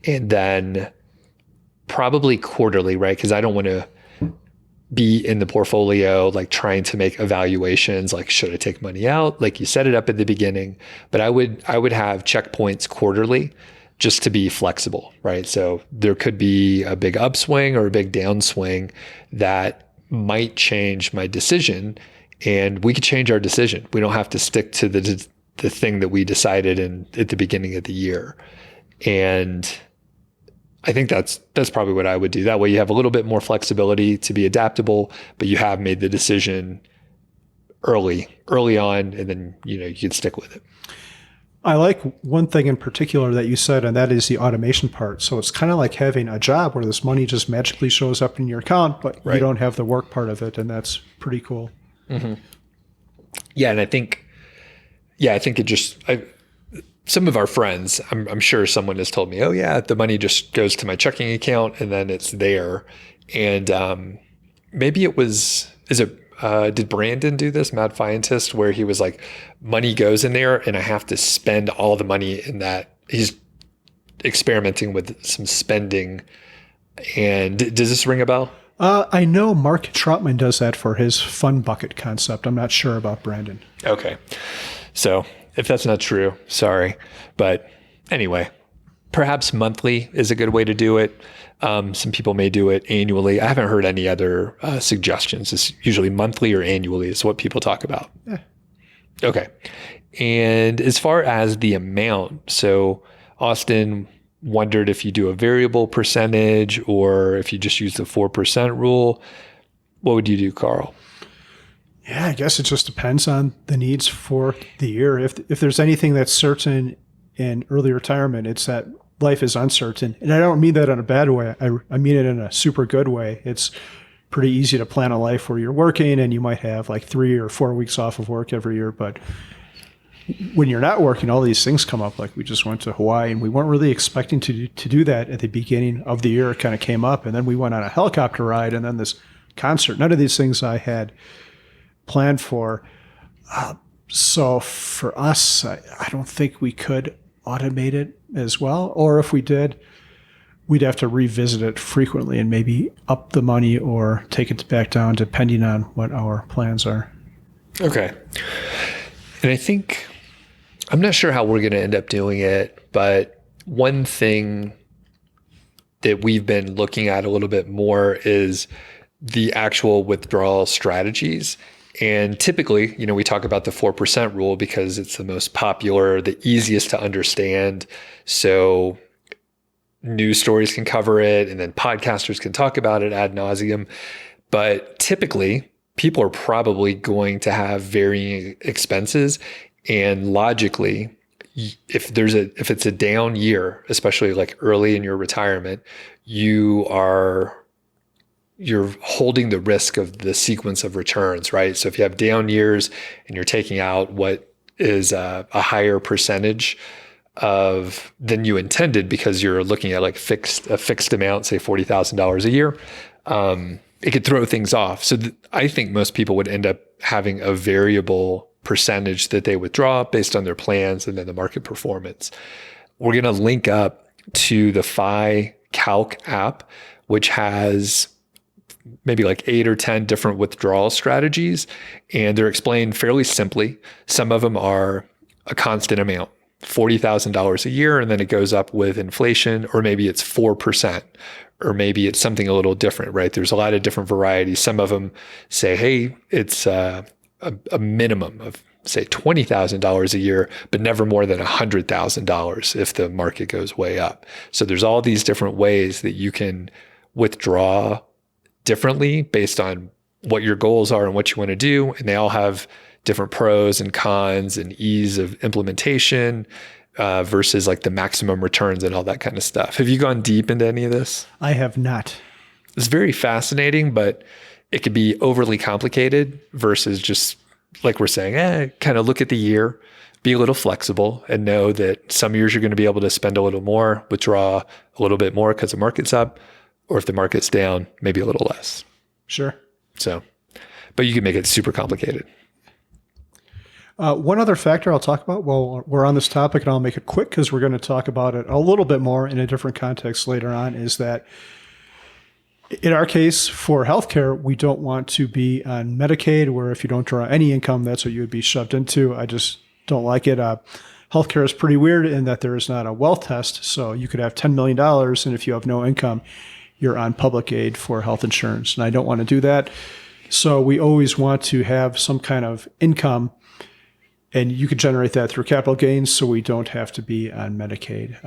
and then probably quarterly, right? Because I don't want to be in the portfolio like trying to make evaluations, like should I take money out? Like you set it up at the beginning, but I would have checkpoints quarterly just to be flexible, right? So there could be a big upswing or a big downswing that might change my decision, and we could change our decision. We don't have to stick to the thing that we decided at the beginning of the year. And I think that's probably what I would do. That way you have a little bit more flexibility to be adaptable, but you have made the decision early on, and then you can stick with it.
I like one thing in particular that you said, and that is the automation part. So it's kind of like having a job where this money just magically shows up in your account, but you don't have the work part of it, and that's pretty cool.
Mm-hmm. Yeah, and I think it just some of our friends, I'm sure someone has told me, oh yeah, the money just goes to my checking account and then it's there. And maybe it was, did Brandon do this, Mad Fientist, where he was like, money goes in there and I have to spend all the money in that. He's experimenting with some spending. And does this ring a bell?
I know Mark Troutman does that for his fun bucket concept. I'm not sure about Brandon.
Okay. So if that's not true, sorry. But anyway, perhaps monthly is a good way to do it. Some people may do it annually. I haven't heard any other suggestions. It's usually monthly or annually is what people talk about.
Yeah.
Okay. And as far as the amount, so Austin wondered if you do a variable percentage or if you just use the 4% rule. What would you do, Carl?
Yeah, I guess it just depends on the needs for the year. If there's anything that's certain in early retirement, it's that life is uncertain. And I don't mean that in a bad way. I mean it in a super good way. It's pretty easy to plan a life where you're working and you might have like 3 or 4 weeks off of work every year. But when you're not working, all these things come up. Like we just went to Hawaii and we weren't really expecting to do that at the beginning of the year. It kind of came up, and then we went on a helicopter ride and then this concert. None of these things I had planned for. So for us, I don't think we could automate it as well. Or if we did, we'd have to revisit it frequently and maybe up the money or take it back down depending on what our plans are.
Okay. And I think, I'm not sure how we're going to end up doing it, but one thing that we've been looking at a little bit more is the actual withdrawal strategies. And typically, we talk about the 4% rule because it's the most popular, the easiest to understand. So news stories can cover it, and then podcasters can talk about it ad nauseum. But typically, people are probably going to have varying expenses. And logically, if it's a down year, especially like early in your retirement, you're holding the risk of the sequence of returns, right? So if you have down years and you're taking out what is a higher percentage than you intended because you're looking at like a fixed amount, say $40,000 a year, it could throw things off. So I think most people would end up having a variable percentage that they withdraw based on their plans and then the market performance. We're going to link up to the FI Calc app, which has maybe like 8 or 10 different withdrawal strategies, and they're explained fairly simply. Some of them are a constant amount, $40,000 a year, and then it goes up with inflation, or maybe it's 4%, or maybe it's something a little different, right? There's a lot of different varieties. Some of them say, hey, it's a minimum of, say, $20,000 a year, but never more than $100,000 if the market goes way up. So there's all these different ways that you can withdraw differently based on what your goals are and what you want to do. And they all have different pros and cons and ease of implementation versus like the maximum returns and all that kind of stuff. Have you gone deep into any of this?
I have not.
It's very fascinating, but it could be overly complicated versus just like we're saying, kind of look at the year, be a little flexible, and know that some years you're going to be able to spend a little more, withdraw a little bit more because the market's up, or if the market's down, maybe a little less.
Sure.
So, but you can make it super complicated.
One other factor I'll talk about while we're on this topic, and I'll make it quick because we're going to talk about it a little bit more in a different context later on, is that in our case for healthcare, we don't want to be on Medicaid, where if you don't draw any income, that's what you would be shoved into. I just don't like it. Healthcare is pretty weird in that there is not a wealth test. So you could have $10 million, and if you have no income, you're on public aid for health insurance. And I don't want to do that. So we always want to have some kind of income, and you could generate that through capital gains so we don't have to be on Medicaid.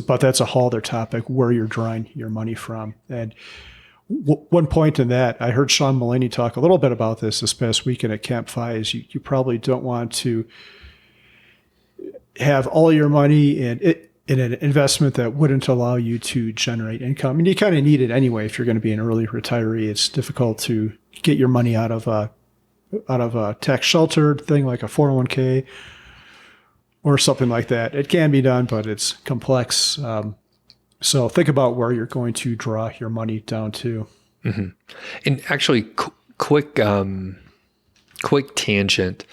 But that's a whole other topic, where you're drawing your money from. And one point in that, I heard Sean Mullaney talk a little bit about this past weekend at Camp FI, is you probably don't want to have all your money in an investment that wouldn't allow you to generate income. And you kind of need it anyway if you're going to be an early retiree. It's difficult to get your money out of a tax sheltered thing like a 401k or something like that. It can be done, but it's complex. So think about where you're going to draw your money down to.
Mm-hmm. And actually, quick tangent.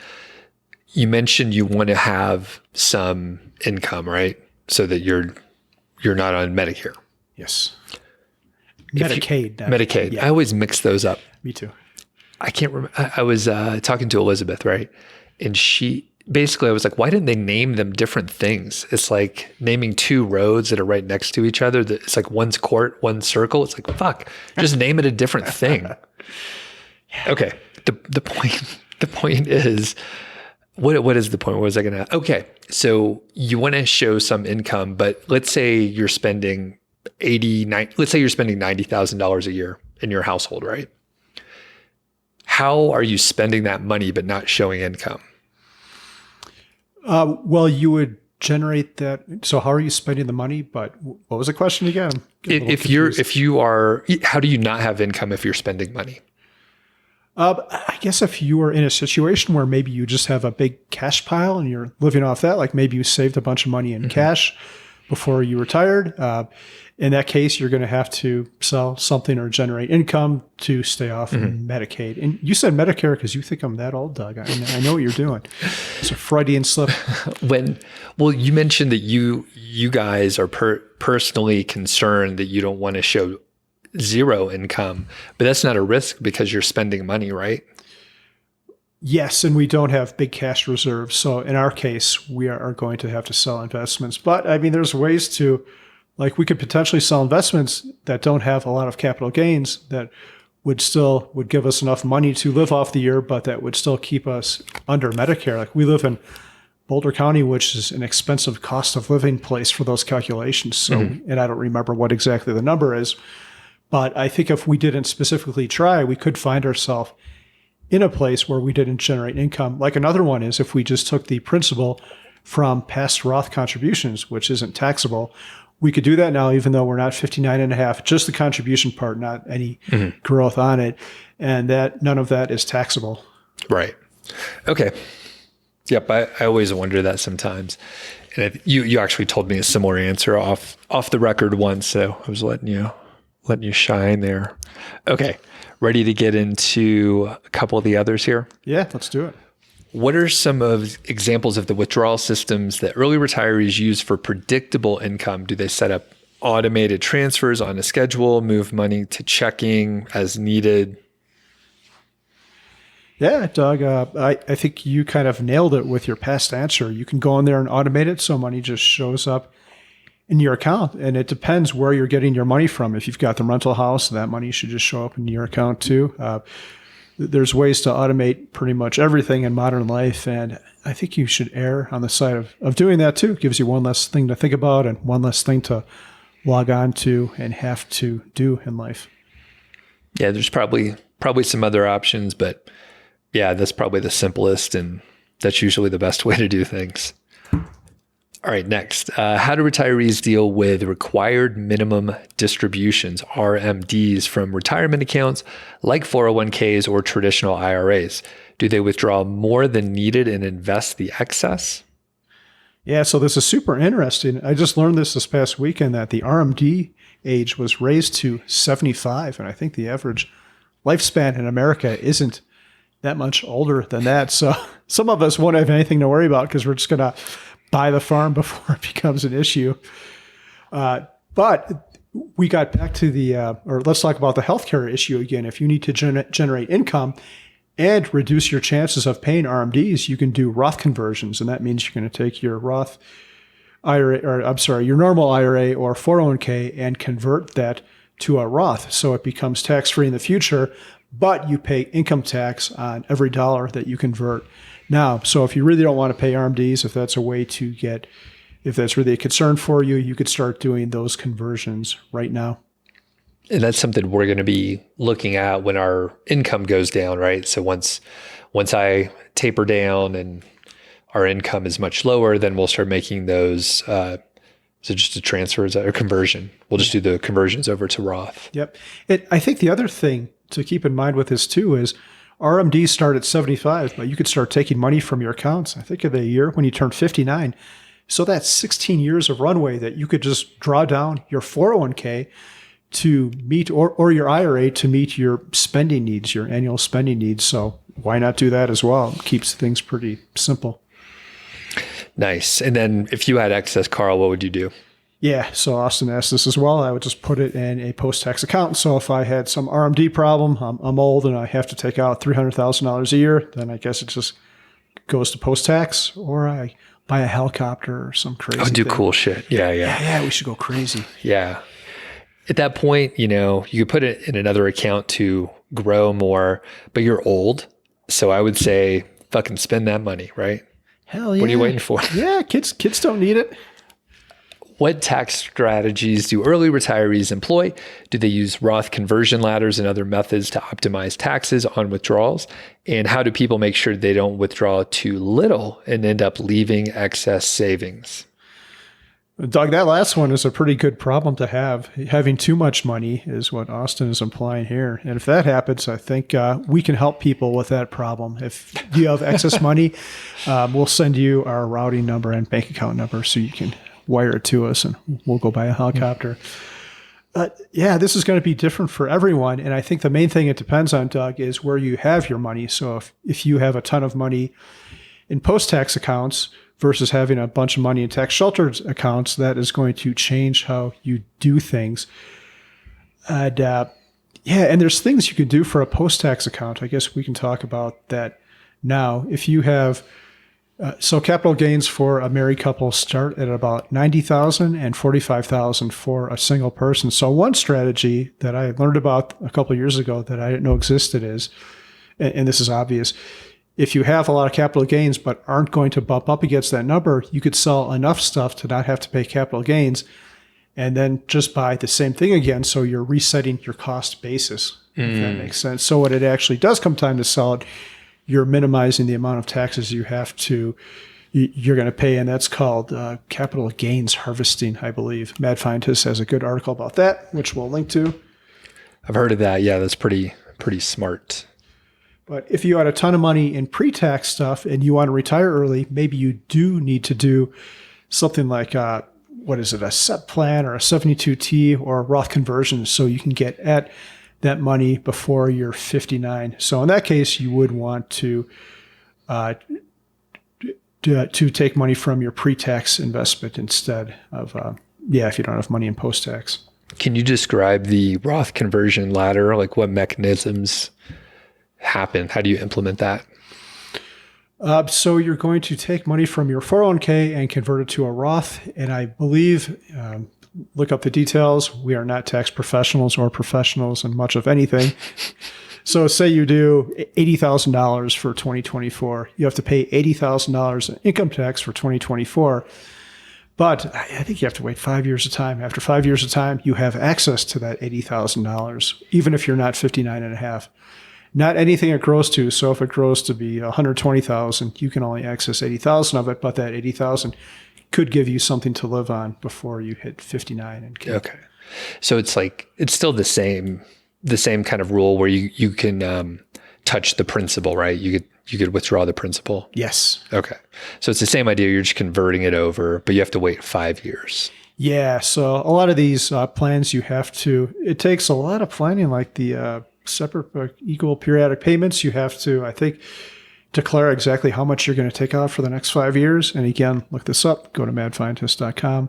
You mentioned you want to have some income, right? So that you're not on Medicare.
Yes. Medicaid.
Medicaid.
Yeah.
I always mix those up.
Me too.
I can't remember. I was talking to Elizabeth, right? And I was like, why didn't they name them different things? It's like naming two roads that are right next to each other. It's like one's court, one's circle. It's like, fuck, just name it a different thing. Okay. The point is, what is the point? What was I going to? Okay. So you want to show some income, but let's say you're spending $90,000 a year in your household, right? How are you spending that money but not showing income?
Well, you would generate that. So how are you spending the money? But what was the question again?
How do you not have income if you're spending money?
I guess if you were in a situation where maybe you just have a big cash pile and you're living off that, like maybe you saved a bunch of money in cash before you retired, in that case, you're going to have to sell something or generate income to stay off Medicaid. And you said Medicare because you think I'm that old, Doug. I know what you're doing. It's a Freudian slip.
You mentioned that you guys are personally concerned that you don't want to show zero income, but that's not a risk because you're spending money, right?
Yes, and we don't have big cash reserves. So in our case, we are going to have to sell investments. But I mean, there's ways to, like, we could potentially sell investments that don't have a lot of capital gains that would give us enough money to live off the year, but that would still keep us under Medicare. Like, we live in Boulder County, which is an expensive cost of living place for those calculations. So, and I don't remember what exactly the number is, but I think if we didn't specifically try, we could find ourselves in a place where we didn't generate income. Like, another one is if we just took the principal from past Roth contributions, which isn't taxable. We could do that now, even though we're not 59 and a half, just the contribution part, not any growth on it. And that none of that is taxable.
Right. Okay. Yep. I always wonder that sometimes. And you actually told me a similar answer off the record once. So I was letting you shine there. Okay. Ready to get into a couple of the others here?
Yeah, let's do it.
What are some of examples of the withdrawal systems that early retirees use for predictable income? Do they set up automated transfers on a schedule, move money to checking as needed?
Yeah, Doug, I think you kind of nailed it with your past answer. You can go in there and automate it so money just shows up in your account. And it depends where you're getting your money from. If you've got the rental house, that money should just show up in your account too. There's ways to automate pretty much everything in modern life. And I think you should err on the side of doing that too. It gives you one less thing to think about and one less thing to log on to and have to do in life.
Yeah, there's probably some other options, but yeah, that's probably the simplest, and that's usually the best way to do things. All right, next. How do retirees deal with required minimum distributions, RMDs, from retirement accounts like 401ks or traditional IRAs? Do they withdraw more than needed and invest the excess?
Yeah, so this is super interesting. I just learned this past weekend that the RMD age was raised to 75, and I think the average lifespan in America isn't that much older than that. So some of us won't have anything to worry about because we're just going to buy the farm before it becomes an issue. But we got back to or let's talk about the healthcare issue again. If you need to generate income and reduce your chances of paying RMDs, you can do Roth conversions. And that means you're going to take your Roth IRA, your normal IRA or 401k and convert that to a Roth. So it becomes tax-free in the future, but you pay income tax on every dollar that you convert now. So if you really don't want to pay RMDs, if that's really a concern for you, you could start doing those conversions right now.
And that's something we're going to be looking at when our income goes down, right? So once I taper down and our income is much lower, then we'll start making those. So just a transfers or conversion. We'll just do the conversions over to Roth.
Yep. I think the other thing to keep in mind with this too is RMDs start at 75, but you could start taking money from your accounts, I think, of the year when you turn 59. So that's 16 years of runway that you could just draw down your 401k to meet, or your IRA to meet your spending needs, your annual spending needs. So why not do that as well? It keeps things pretty simple.
Nice. And then if you had excess, Carl, what would you do?
Yeah. So Austin asked this as well. I would just put it in a post-tax account. So if I had some RMD problem, I'm old and I have to take out $300,000 a year, then I guess it just goes to post-tax, or I buy a helicopter or some crazy
do
thing.
Cool shit. Yeah.
We should go crazy.
Yeah. At that point, you could put it in another account to grow more, but you're old. So I would say fucking spend that money, right?
Hell yeah.
What are you waiting for?
Yeah, kids don't need it.
What tax strategies do early retirees employ? Do they use Roth conversion ladders and other methods to optimize taxes on withdrawals? And how do people make sure they don't withdraw too little and end up leaving excess savings?
Doug, that last one is a pretty good problem to have. Having too much money is what Austin is implying here. And if that happens, I think we can help people with that problem. If you have excess money, we'll send you our routing number and bank account number so you can wire it to us and we'll go buy a helicopter. Yeah, this is going to be different for everyone. And I think the main thing it depends on, Doug, is where you have your money. So if you have a ton of money in post-tax accounts versus having a bunch of money in tax-sheltered accounts, that is going to change how you do things. And and there's things you can do for a post-tax account. I guess we can talk about that now. If you have, so capital gains for a married couple start at about $90,000 and $45,000 for a single person. So one strategy that I learned about a couple of years ago that I didn't know existed is, and this is obvious, if you have a lot of capital gains but aren't going to bump up against that number, you could sell enough stuff to not have to pay capital gains and then just buy the same thing again. So you're resetting your cost basis, if that makes sense. So when it actually does come time to sell it, you're minimizing the amount of taxes you're going to pay. And that's called capital gains harvesting, I believe. Mad Scientist has a good article about that, which we'll link to.
I've heard of that. Yeah, that's pretty smart.
But if you had a ton of money in pre-tax stuff and you want to retire early, maybe you do need to do something like, a SEP plan or a 72T or a Roth conversion so you can get at that money before you're 59. So in that case, you would want to take money from your pre-tax investment instead of, if you don't have money in post-tax.
Can you describe the Roth conversion ladder? Like what mechanisms happen? How do you implement that?
So you're going to take money from your 401k and convert it to a Roth. And I believe, look up the details. We are not tax professionals or professionals in much of anything. So say you do $80,000 for 2024. You have to pay $80,000 in income tax for 2024. But I think you have to wait 5 years of time. After 5 years of time, you have access to that $80,000, even if you're not 59 and a half. Not anything it grows to. So if it grows to be 120,000, you can only access 80,000 of it, but that 80,000 could give you something to live on before you hit 59 and kick.
Okay. So it's still the same kind of rule where you can touch the principal, right? You could withdraw the principal.
Yes.
Okay. So it's the same idea. You're just converting it over, but you have to wait 5 years.
Yeah. So a lot of these plans it takes a lot of planning, like the separate but equal periodic payments. You have to, I think, declare exactly how much you're going to take out for the next 5 years. And again, look this up, go to madscientist.com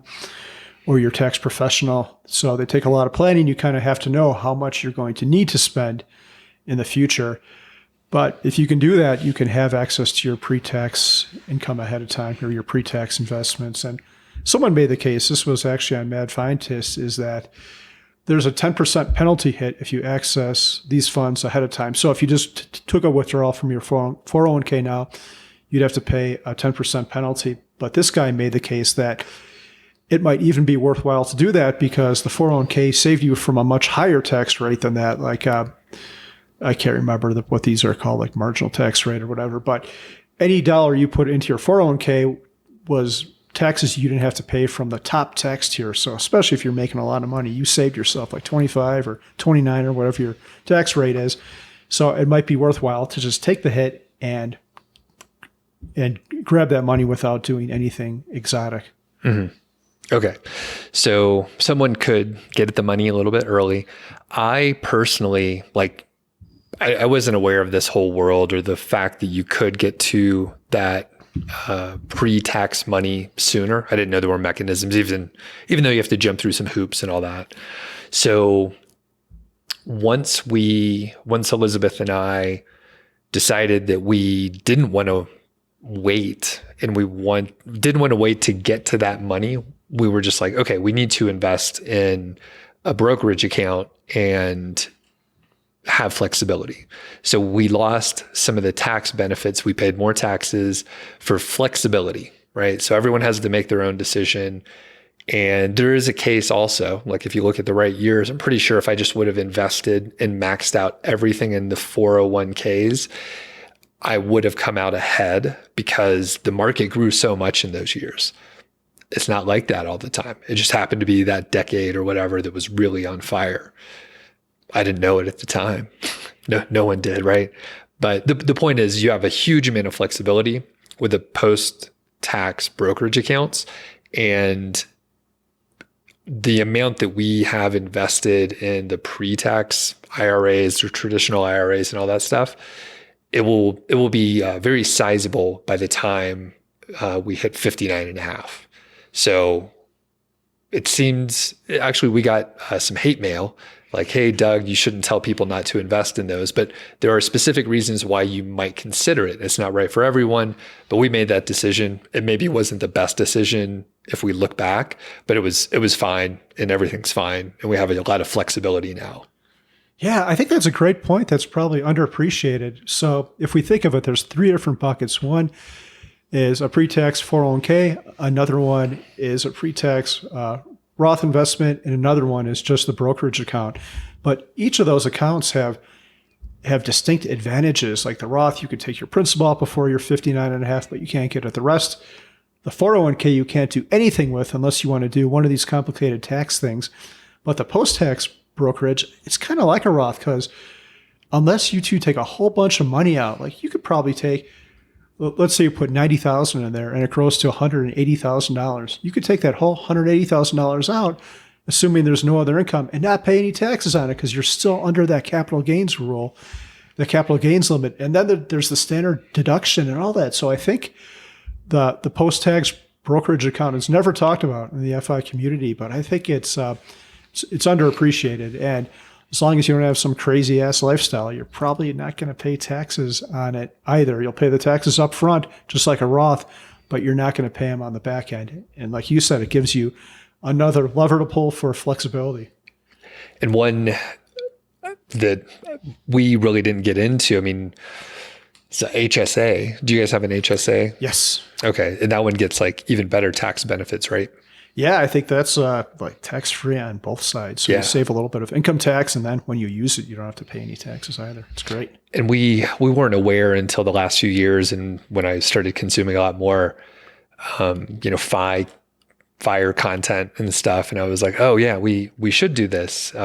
or your tax professional. So they take a lot of planning. You kind of have to know how much you're going to need to spend in the future. But if you can do that, you can have access to your pre-tax income ahead of time or your pre-tax investments. And someone made the case, this was actually on Mad Scientist, is that there's a 10% penalty hit if you access these funds ahead of time. So if you just took a withdrawal from your 401k now, you'd have to pay a 10% penalty. But this guy made the case that it might even be worthwhile to do that because the 401k saved you from a much higher tax rate than that. Like, I can't remember what these are called, like marginal tax rate or whatever. But any dollar you put into your 401k was taxes you didn't have to pay from the top tax tier. So especially if you're making a lot of money, you saved yourself like 25 or 29 or whatever your tax rate is. So it might be worthwhile to just take the hit and grab that money without doing anything exotic.
Mm-hmm. Okay. So someone could get at the money a little bit early. I personally, I wasn't aware of this whole world or the fact that you could get to that pre-tax money sooner. I didn't know there were mechanisms, even though you have to jump through some hoops and all that. So once Elizabeth and I decided that we didn't want to wait and didn't want to wait to get to that money, we were just like, okay, we need to invest in a brokerage account and have flexibility. So we lost some of the tax benefits. We paid more taxes for flexibility, right? So everyone has to make their own decision. And there is a case also, like if you look at the right years, I'm pretty sure if I just would have invested and maxed out everything in the 401ks, I would have come out ahead because the market grew so much in those years. it's not like that all the time. It just happened to be that decade or whatever that was really on fire. I didn't know it at the time. No one did, right? But the point is you have a huge amount of flexibility with the post-tax brokerage accounts, and the amount that we have invested in the pre-tax IRAs or traditional IRAs and all that stuff, it will be very sizable by the time we hit 59 and a half. So it seems, actually we got some hate mail like, hey, Doug, you shouldn't tell people not to invest in those, but there are specific reasons why you might consider it. It's not right for everyone, but we made that decision. It maybe wasn't the best decision if we look back, but it was fine and everything's fine. And we have a lot of flexibility now.
Yeah, I think that's a great point. That's probably underappreciated. So if we think of it, there's 3 different buckets. One is a pre-tax 401k. Another one is a pre-tax Roth investment, and another one is just the brokerage account. But each of those accounts have distinct advantages. Like the Roth, you could take your principal out before you're 59 and a half, but you can't get at the rest. The 401k, you can't do anything with unless you want to do one of these complicated tax things. But the post-tax brokerage, it's kind of like a Roth, because unless you two take a whole bunch of money out, like you could probably take, let's say you put $90,000 in there and it grows to $180,000. You could take that whole $180,000 out, assuming there's no other income, and not pay any taxes on it because you're still under that capital gains rule, the capital gains limit. And then there's the standard deduction and all that. So I think the post-tax brokerage account is never talked about in the FI community, but I think it's underappreciated. And as long as you don't have some crazy ass lifestyle, you're probably not going to pay taxes on it either. You'll pay the taxes up front, just like a Roth, but you're not going to pay them on the back end. And like you said, it gives you another lever to pull for flexibility.
And one that we really didn't get into, I mean, it's a HSA. Do you guys have an HSA?
Yes.
Okay. And that one gets like even better tax benefits, right?
Yeah, I think that's like tax-free on both sides. So you save a little bit of income tax, and then when you use it, you don't have to pay any taxes either. It's great.
And we weren't aware until the last few years, and when I started consuming a lot more, fire content and stuff, and I was like, oh yeah, we should do this.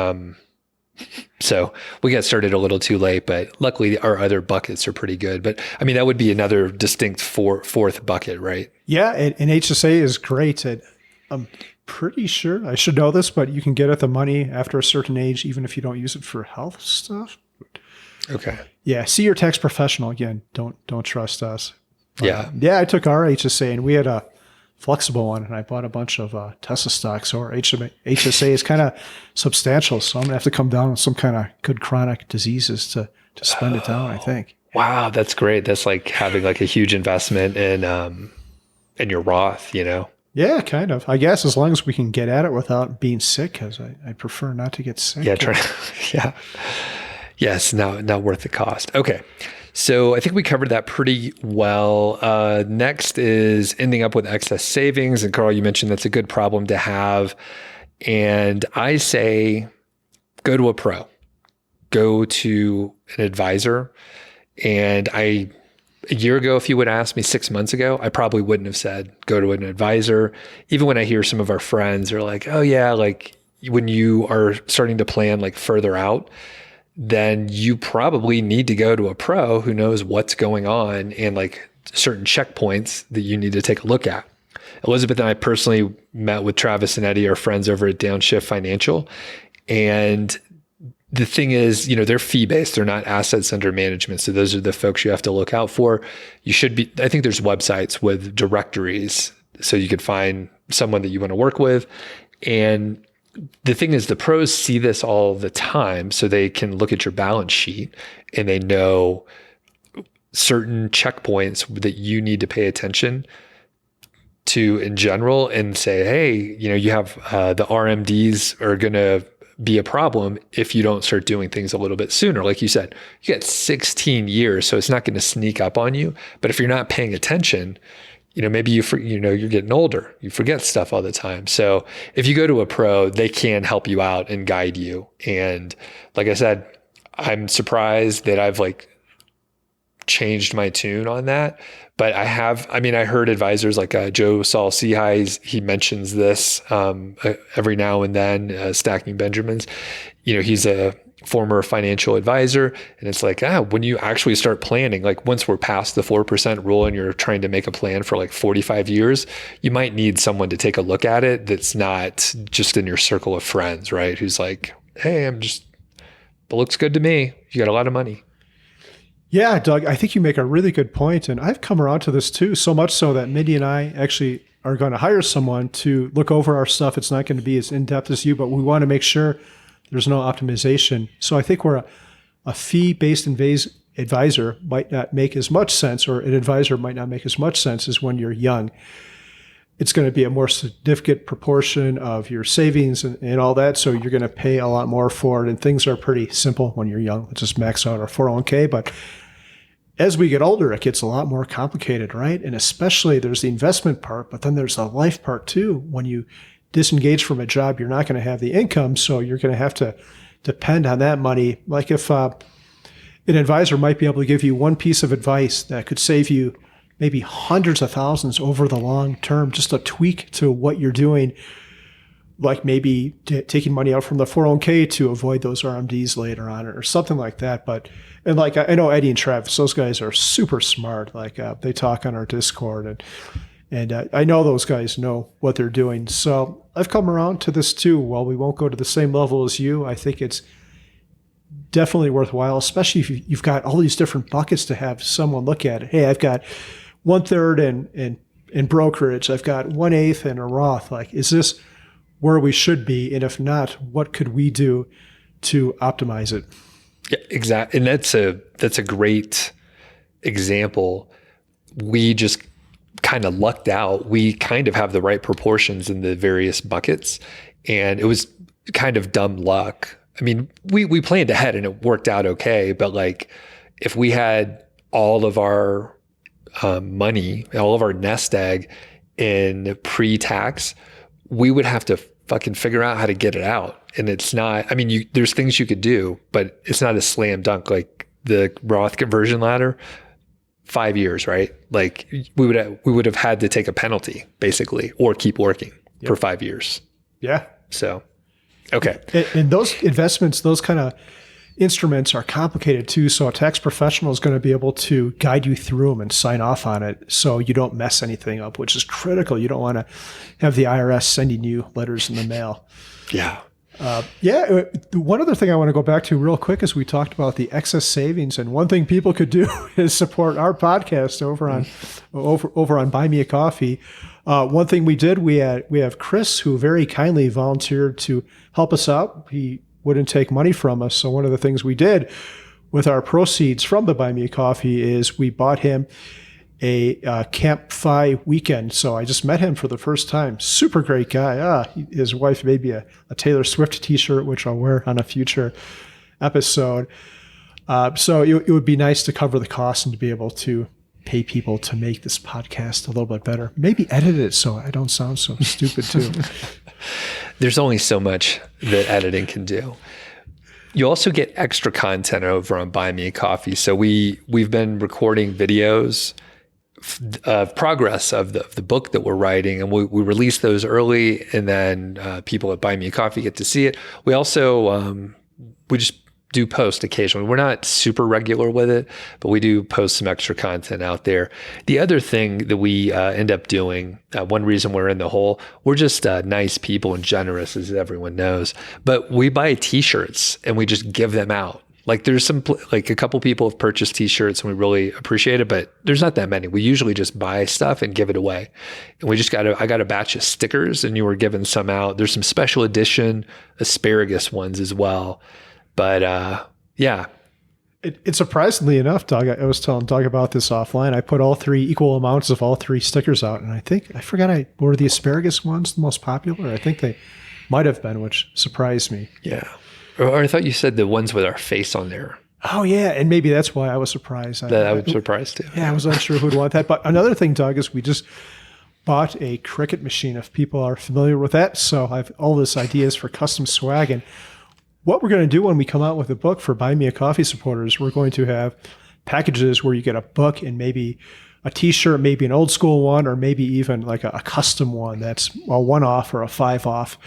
So we got started a little too late, but luckily our other buckets are pretty good. But I mean, that would be another distinct fourth bucket, right?
Yeah, and HSA is great. I'm pretty sure, I should know this, but you can get at the money after a certain age, even if you don't use it for health stuff.
Okay.
Yeah. See your tax professional again. Don't trust us.
But,
yeah. I took our HSA and we had a flexible one, and I bought a bunch of Tesla stocks. So our HSA is kind of substantial. So I'm gonna have to come down with some kind of good chronic diseases to spend it down, I think.
Wow. That's great. That's like having like a huge investment in your Roth,
Yeah, kind of. I guess as long as we can get at it without being sick, because I prefer not to get sick.
Yeah, Yes, not worth the cost. Okay. So I think we covered that pretty well. Next is ending up with excess savings. And Carl, you mentioned that's a good problem to have. And I say, go to a pro, go to an advisor. And a year ago, if you would ask me 6 months ago, I probably wouldn't have said, go to an advisor. Even when I hear some of our friends are like, oh yeah, like when you are starting to plan like further out, then you probably need to go to a pro who knows what's going on and like certain checkpoints that you need to take a look at. Elizabeth and I personally met with Travis and Eddie, our friends over at Downshift Financial. And the thing is, they're fee-based. They're not assets under management. So those are the folks you have to look out for. You should be, I think there's websites with directories so you could find someone that you want to work with. And the thing is, the pros see this all the time, so they can look at your balance sheet and they know certain checkpoints that you need to pay attention to in general and say, hey, you have the RMDs are going to be a problem if you don't start doing things a little bit sooner. Like you said, you got 16 years, so it's not going to sneak up on you. But if you're not paying attention, maybe you're getting older, you forget stuff all the time. So if you go to a pro, they can help you out and guide you. And like I said, I'm surprised that I've like changed my tune on that. But I heard advisors like Joe Saul Seehigh, he mentions this every now and then, Stacking Benjamins. He's a former financial advisor. And it's like, when you actually start planning, like once we're past the 4% rule and you're trying to make a plan for like 45 years, you might need someone to take a look at it that's not just in your circle of friends, right? Who's like, hey, it looks good to me. You got a lot of money.
Yeah, Doug, I think you make a really good point. And I've come around to this too, so much so that Mindy and I actually are going to hire someone to look over our stuff. It's not going to be as in-depth as you, but we want to make sure there's no optimization. So I think where a fee-based advisor might not make as much sense, or an advisor might not make as much sense as when you're young. It's going to be a more significant proportion of your savings and all that. So you're going to pay a lot more for it. And things are pretty simple when you're young. Let's just max out our 401k. But as we get older, it gets a lot more complicated, right? And especially there's the investment part, but then there's the life part too. When you disengage from a job, you're not going to have the income. So you're going to have to depend on that money. Like if an advisor might be able to give you one piece of advice that could save you maybe hundreds of thousands over the long term, just a tweak to what you're doing, like maybe taking money out from the 401k to avoid those RMDs later on or something like that. And like, I know Eddie and Travis, those guys are super smart. Like they talk on our Discord and I know those guys know what they're doing. So I've come around to this too. While we won't go to the same level as you, I think it's definitely worthwhile, especially if you've got all these different buckets to have someone look at it. Hey, I've got 1/3 in brokerage. I've got 1/8 in a Roth. Like, is this where we should be? And if not, what could we do to optimize it?
Yeah, exactly. And that's a great example. We just kind of lucked out. We kind of have the right proportions in the various buckets. And it was kind of dumb luck. I mean, we planned ahead and it worked out okay. But like, if we had all of our money, all of our nest egg in pre-tax, we would have to fucking figure out how to get it out. And it's not, I mean, there's things you could do, but it's not a slam dunk. Like the Roth conversion ladder, 5 years, right? Like we would have had to take a penalty basically, or keep working for 5 years.
Yeah.
So, okay.
And those investments, those kind of instruments are complicated too. So a tax professional is going to be able to guide you through them and sign off on it so you don't mess anything up, which is critical. You don't want to have the IRS sending you letters in the mail.
Yeah.
One other thing I want to go back to real quick is we talked about the excess savings, and one thing people could do is support our podcast over on Buy Me a Coffee. One thing we did, we have Chris, who very kindly volunteered to help us out. He wouldn't take money from us. So one of the things we did with our proceeds from the Buy Me a Coffee is we bought him a Camp-Fi weekend. So I just met him for the first time. Super great guy. His wife made me a Taylor Swift t-shirt, which I'll wear on a future episode. So it would be nice to cover the cost and to be able to pay people to make this podcast a little bit better. Maybe edit it so I don't sound so stupid too.
There's only so much that editing can do. You also get extra content over on Buy Me a Coffee. So we've been recording videos of progress of the book that we're writing, and we release those early, and then people at Buy Me a Coffee get to see it. We also we just do post occasionally. We're not super regular with it, but we do post some extra content out there. The other thing that we end up doing, one reason we're in the hole, we're just nice people and generous, as everyone knows, but we buy t-shirts and we just give them out. Like there's like a couple people have purchased t-shirts and we really appreciate it, but there's not that many. We usually just buy stuff and give it away. And I got a batch of stickers and you were giving some out. There's some special edition asparagus ones as well. But yeah.
It's surprisingly enough, Doug, I was telling Doug about this offline. I put all three equal amounts of all three stickers out. And were the asparagus ones the most popular? I think they might have been, which surprised me.
Yeah. Or I thought you said the ones with our face on there.
Oh, yeah. And maybe that's why I was surprised.
I was surprised too.
Yeah, I was unsure who'd want that. But another thing, Doug, is we just bought a Cricut machine, if people are familiar with that. So I have all this ideas for custom swag. And what we're going to do when we come out with a book for Buy Me a Coffee supporters, we're going to have packages where you get a book and maybe a t-shirt, maybe an old school one, or maybe even like a custom one that's a 1 off or a 5 off.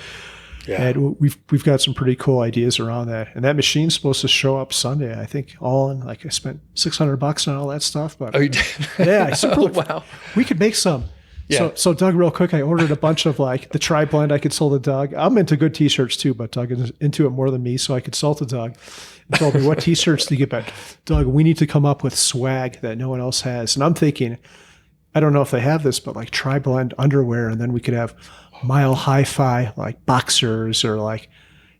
Yeah. And we've got some pretty cool ideas around that. And that machine's supposed to show up Sunday. I think all in, like I spent $600 on all that stuff. But
you did?
Yeah.
Wow.
We could make some. Yeah. So Doug, real quick, I ordered a bunch of like the tri-blend I could sell to Doug. I'm into good t-shirts too, but Doug is into it more than me. So I could sell to Doug. He told me, what t-shirts do you get back? Doug, we need to come up with swag that no one else has. And I'm thinking, I don't know if they have this, but like tri-blend underwear. And then we could have Mile Hi-Fi, like boxers, or like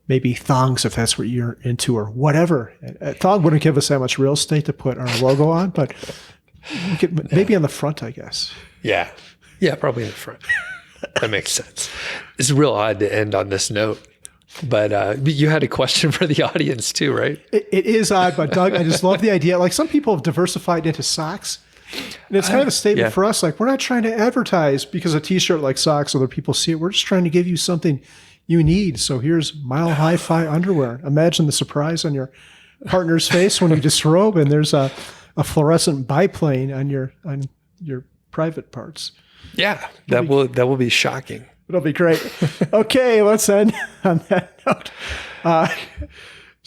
maybe thongs if that's what you're into, or whatever. A thong wouldn't give us that much real estate to put our logo on, but we could maybe on the front, I guess.
Yeah. Yeah, probably in the front. That makes sense. It's real odd to end on this note, but you had a question for the audience too, right?
It is odd, but Doug, I just love the idea. Like some people have diversified into socks. And it's kind of a statement for us. Like, we're not trying to advertise because a t-shirt like socks, other people see it. We're just trying to give you something you need. So here's Mile Hi-Fi underwear. Imagine the surprise on your partner's face when you disrobe and there's a fluorescent biplane on your private parts.
Yeah, that will be shocking.
It'll be great. Okay, let's end on that note.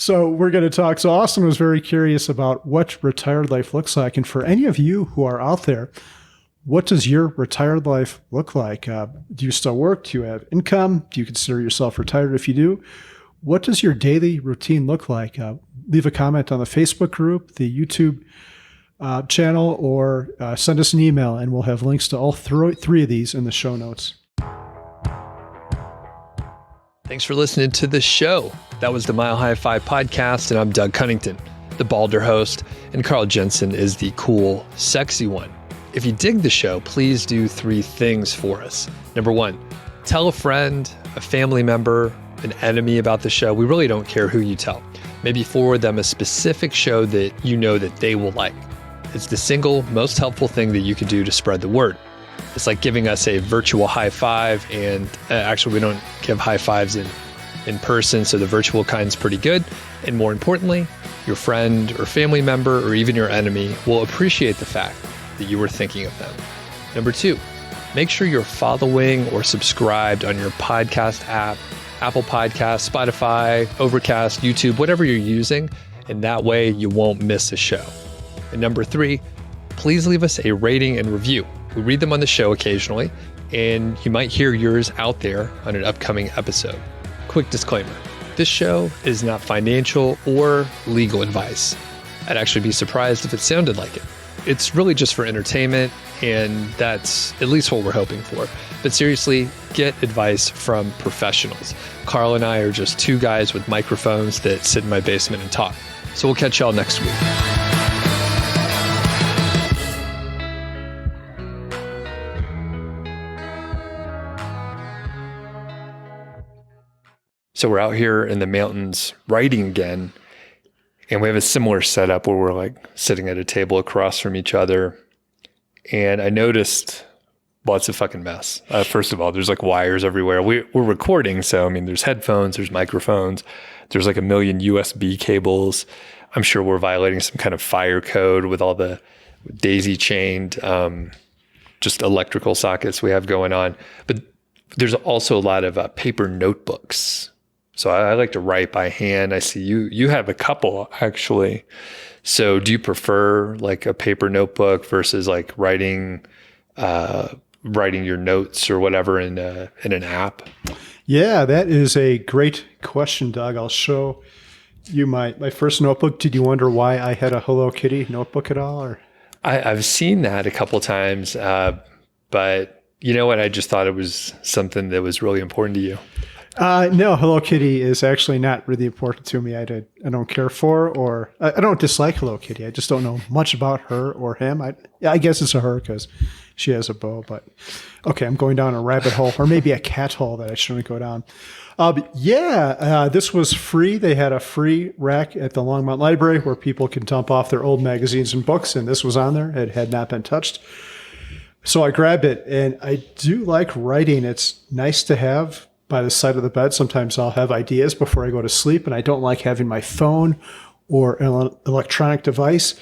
So we're going to talk. So Austin was very curious about what retired life looks like. And for any of you who are out there, what does your retired life look like? Do you still work? Do you have income? Do you consider yourself retired? If you do, what does your daily routine look like? Leave a comment on the Facebook group, the YouTube channel, or send us an email, and we'll have links to all three of these in the show notes.
Thanks for listening to the show. That was the Mile Hi-Fi podcast, and I'm Doug Cunnington, the balder host, and Carl Jensen is the cool, sexy one. If you dig the show, please do 3 things for us. Number 1, tell a friend, a family member, an enemy about the show. We really don't care who you tell. Maybe forward them a specific show that you know that they will like. It's the single most helpful thing that you could do to spread the word. It's like giving us a virtual high five, and actually we don't give high fives in person, so the virtual kind's pretty good. And more importantly, your friend or family member or even your enemy will appreciate the fact that you were thinking of them. Number 2, make sure you're following or subscribed on your podcast app, Apple Podcasts, Spotify, Overcast, YouTube, whatever you're using, and that way you won't miss a show. And number 3, please leave us a rating and review. We read them on the show occasionally, and you might hear yours out there on an upcoming episode. Quick disclaimer, this show is not financial or legal advice. I'd actually be surprised if it sounded like it. It's really just for entertainment, and that's at least what we're hoping for. But seriously, get advice from professionals. Carl and I are just 2 guys with microphones that sit in my basement and talk. So we'll catch y'all next week. So we're out here in the mountains writing again, and we have a similar setup where we're like sitting at a table across from each other. And I noticed, well, it's a fucking mess. First of all, there's like wires everywhere. We're recording, so I mean, there's headphones, there's microphones, there's like a million USB cables. I'm sure we're violating some kind of fire code with all the daisy chained just electrical sockets we have going on. But there's also a lot of paper notebooks. So I like to write by hand. I see you have a couple actually. So do you prefer like a paper notebook versus like writing your notes or whatever in an app?
Yeah, that is a great question, Doug. I'll show you my first notebook. Did you wonder why I had a Hello Kitty notebook at all? Or
I've seen that a couple times, but you know what? I just thought it was something that was really important to you.
No, Hello Kitty is actually not really important to me. I don't care for, or I don't dislike Hello Kitty. I just don't know much about her or him. I guess it's a her because she has a bow, but okay, I'm going down a rabbit hole, or maybe a cat hole that I shouldn't go down. This was free. They had a free rack at the Longmont Library where people can dump off their old magazines and books, and this was on there. It had not been touched. So I grabbed it, and I do like writing. It's nice to have by the side of the bed. Sometimes I'll have ideas before I go to sleep, and I don't like having my phone or an electronic device.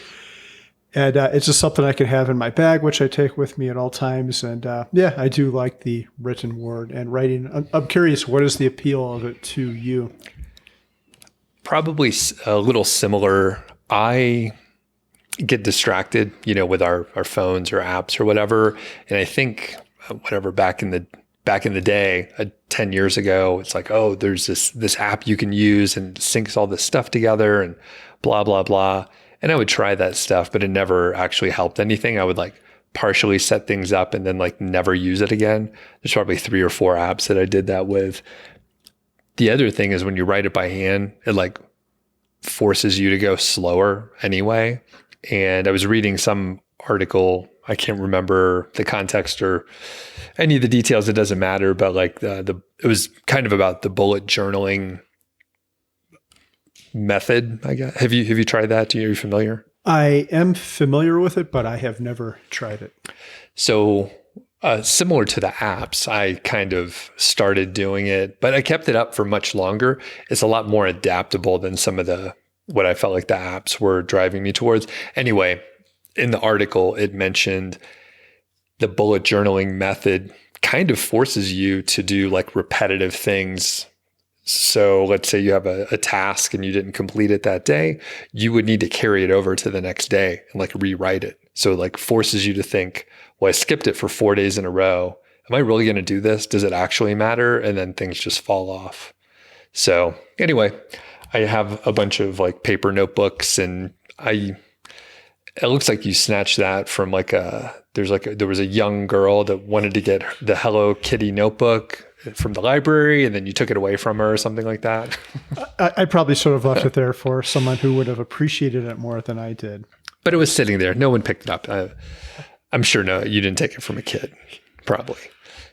And it's just something I can have in my bag, which I take with me at all times. And yeah, I do like the written word and writing. I'm curious, what is the appeal of it to you?
Probably a little similar. I get distracted, with our phones or apps or whatever. And I think whatever back in the day, 10 years ago, it's like, oh, there's this app you can use and syncs all this stuff together and blah, blah, blah. And I would try that stuff, but it never actually helped anything. I would like partially set things up and then like never use it again. There's probably 3 or 4 apps that I did that with. The other thing is when you write it by hand, it like forces you to go slower anyway. And I was reading some article, I can't remember the context or any of the details, it doesn't matter, but like it was kind of about the bullet journaling method, I guess. Have you tried that? Are you familiar?
I am familiar with it, but I have never tried it.
So similar to the apps, I kind of started doing it, but I kept it up for much longer. It's a lot more adaptable than some of what I felt like the apps were driving me towards. Anyway, in the article, it mentioned the bullet journaling method kind of forces you to do like repetitive things. So let's say you have a task and you didn't complete it that day, you would need to carry it over to the next day and like rewrite it. So it like forces you to think, well, I skipped it for 4 days in a row. Am I really going to do this? Does it actually matter? And then things just fall off. So anyway, I have a bunch of like paper notebooks and it looks like you snatched that from like there was a young girl that wanted to get the Hello Kitty notebook from the library and then you took it away from her or something like that.
I probably sort of left it there for someone who would have appreciated it more than I did. But
it was sitting there. No one picked it up. I'm sure you didn't take it from a kid, probably.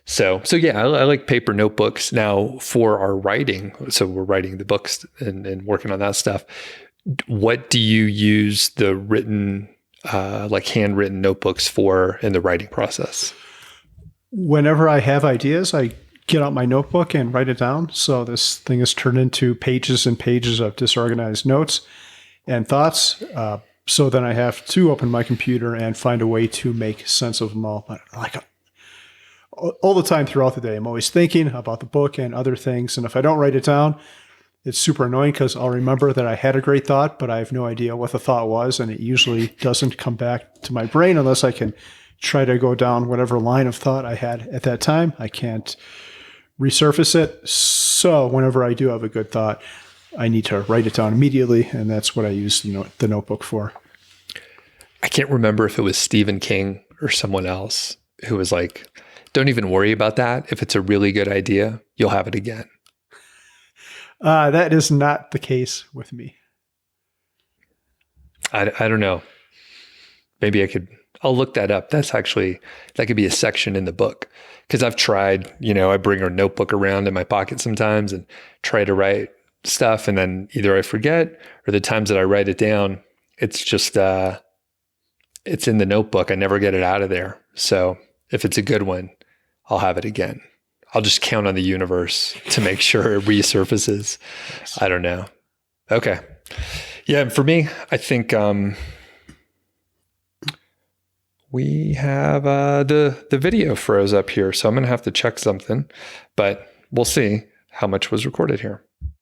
So yeah, I like paper notebooks. Now for our writing, so we're writing the books and working on that stuff. What do you use the written, like handwritten notebooks for in the writing process?
Whenever I have ideas, I get out my notebook and write it down. So this thing is turned into pages and pages of disorganized notes and thoughts. So then I have to open my computer and find a way to make sense of them all. But like all the time throughout the day, I'm always thinking about the book and other things. And if I don't write it down, it's super annoying because I'll remember that I had a great thought, but I have no idea what the thought was. And it usually doesn't come back to my brain unless I can try to go down whatever line of thought I had at that time. I can't resurface it. So whenever I do have a good thought, I need to write it down immediately. And that's what I use the notebook for.
I can't remember if it was Stephen King or someone else who was like, don't even worry about that. If it's a really good idea, you'll have it again.
That is not the case with me.
I don't know. Maybe I'll look that up. That could be a section in the book. Because I've tried, I bring a notebook around in my pocket sometimes and try to write stuff. And then either I forget or the times that I write it down, it's just, it's in the notebook. I never get it out of there. So if it's a good one, I'll have it again. I'll just count on the universe to make sure it resurfaces. I don't know. Okay. Yeah. For me, I think we have the video froze up here. So I'm going to have to check something, but we'll see how much was recorded here.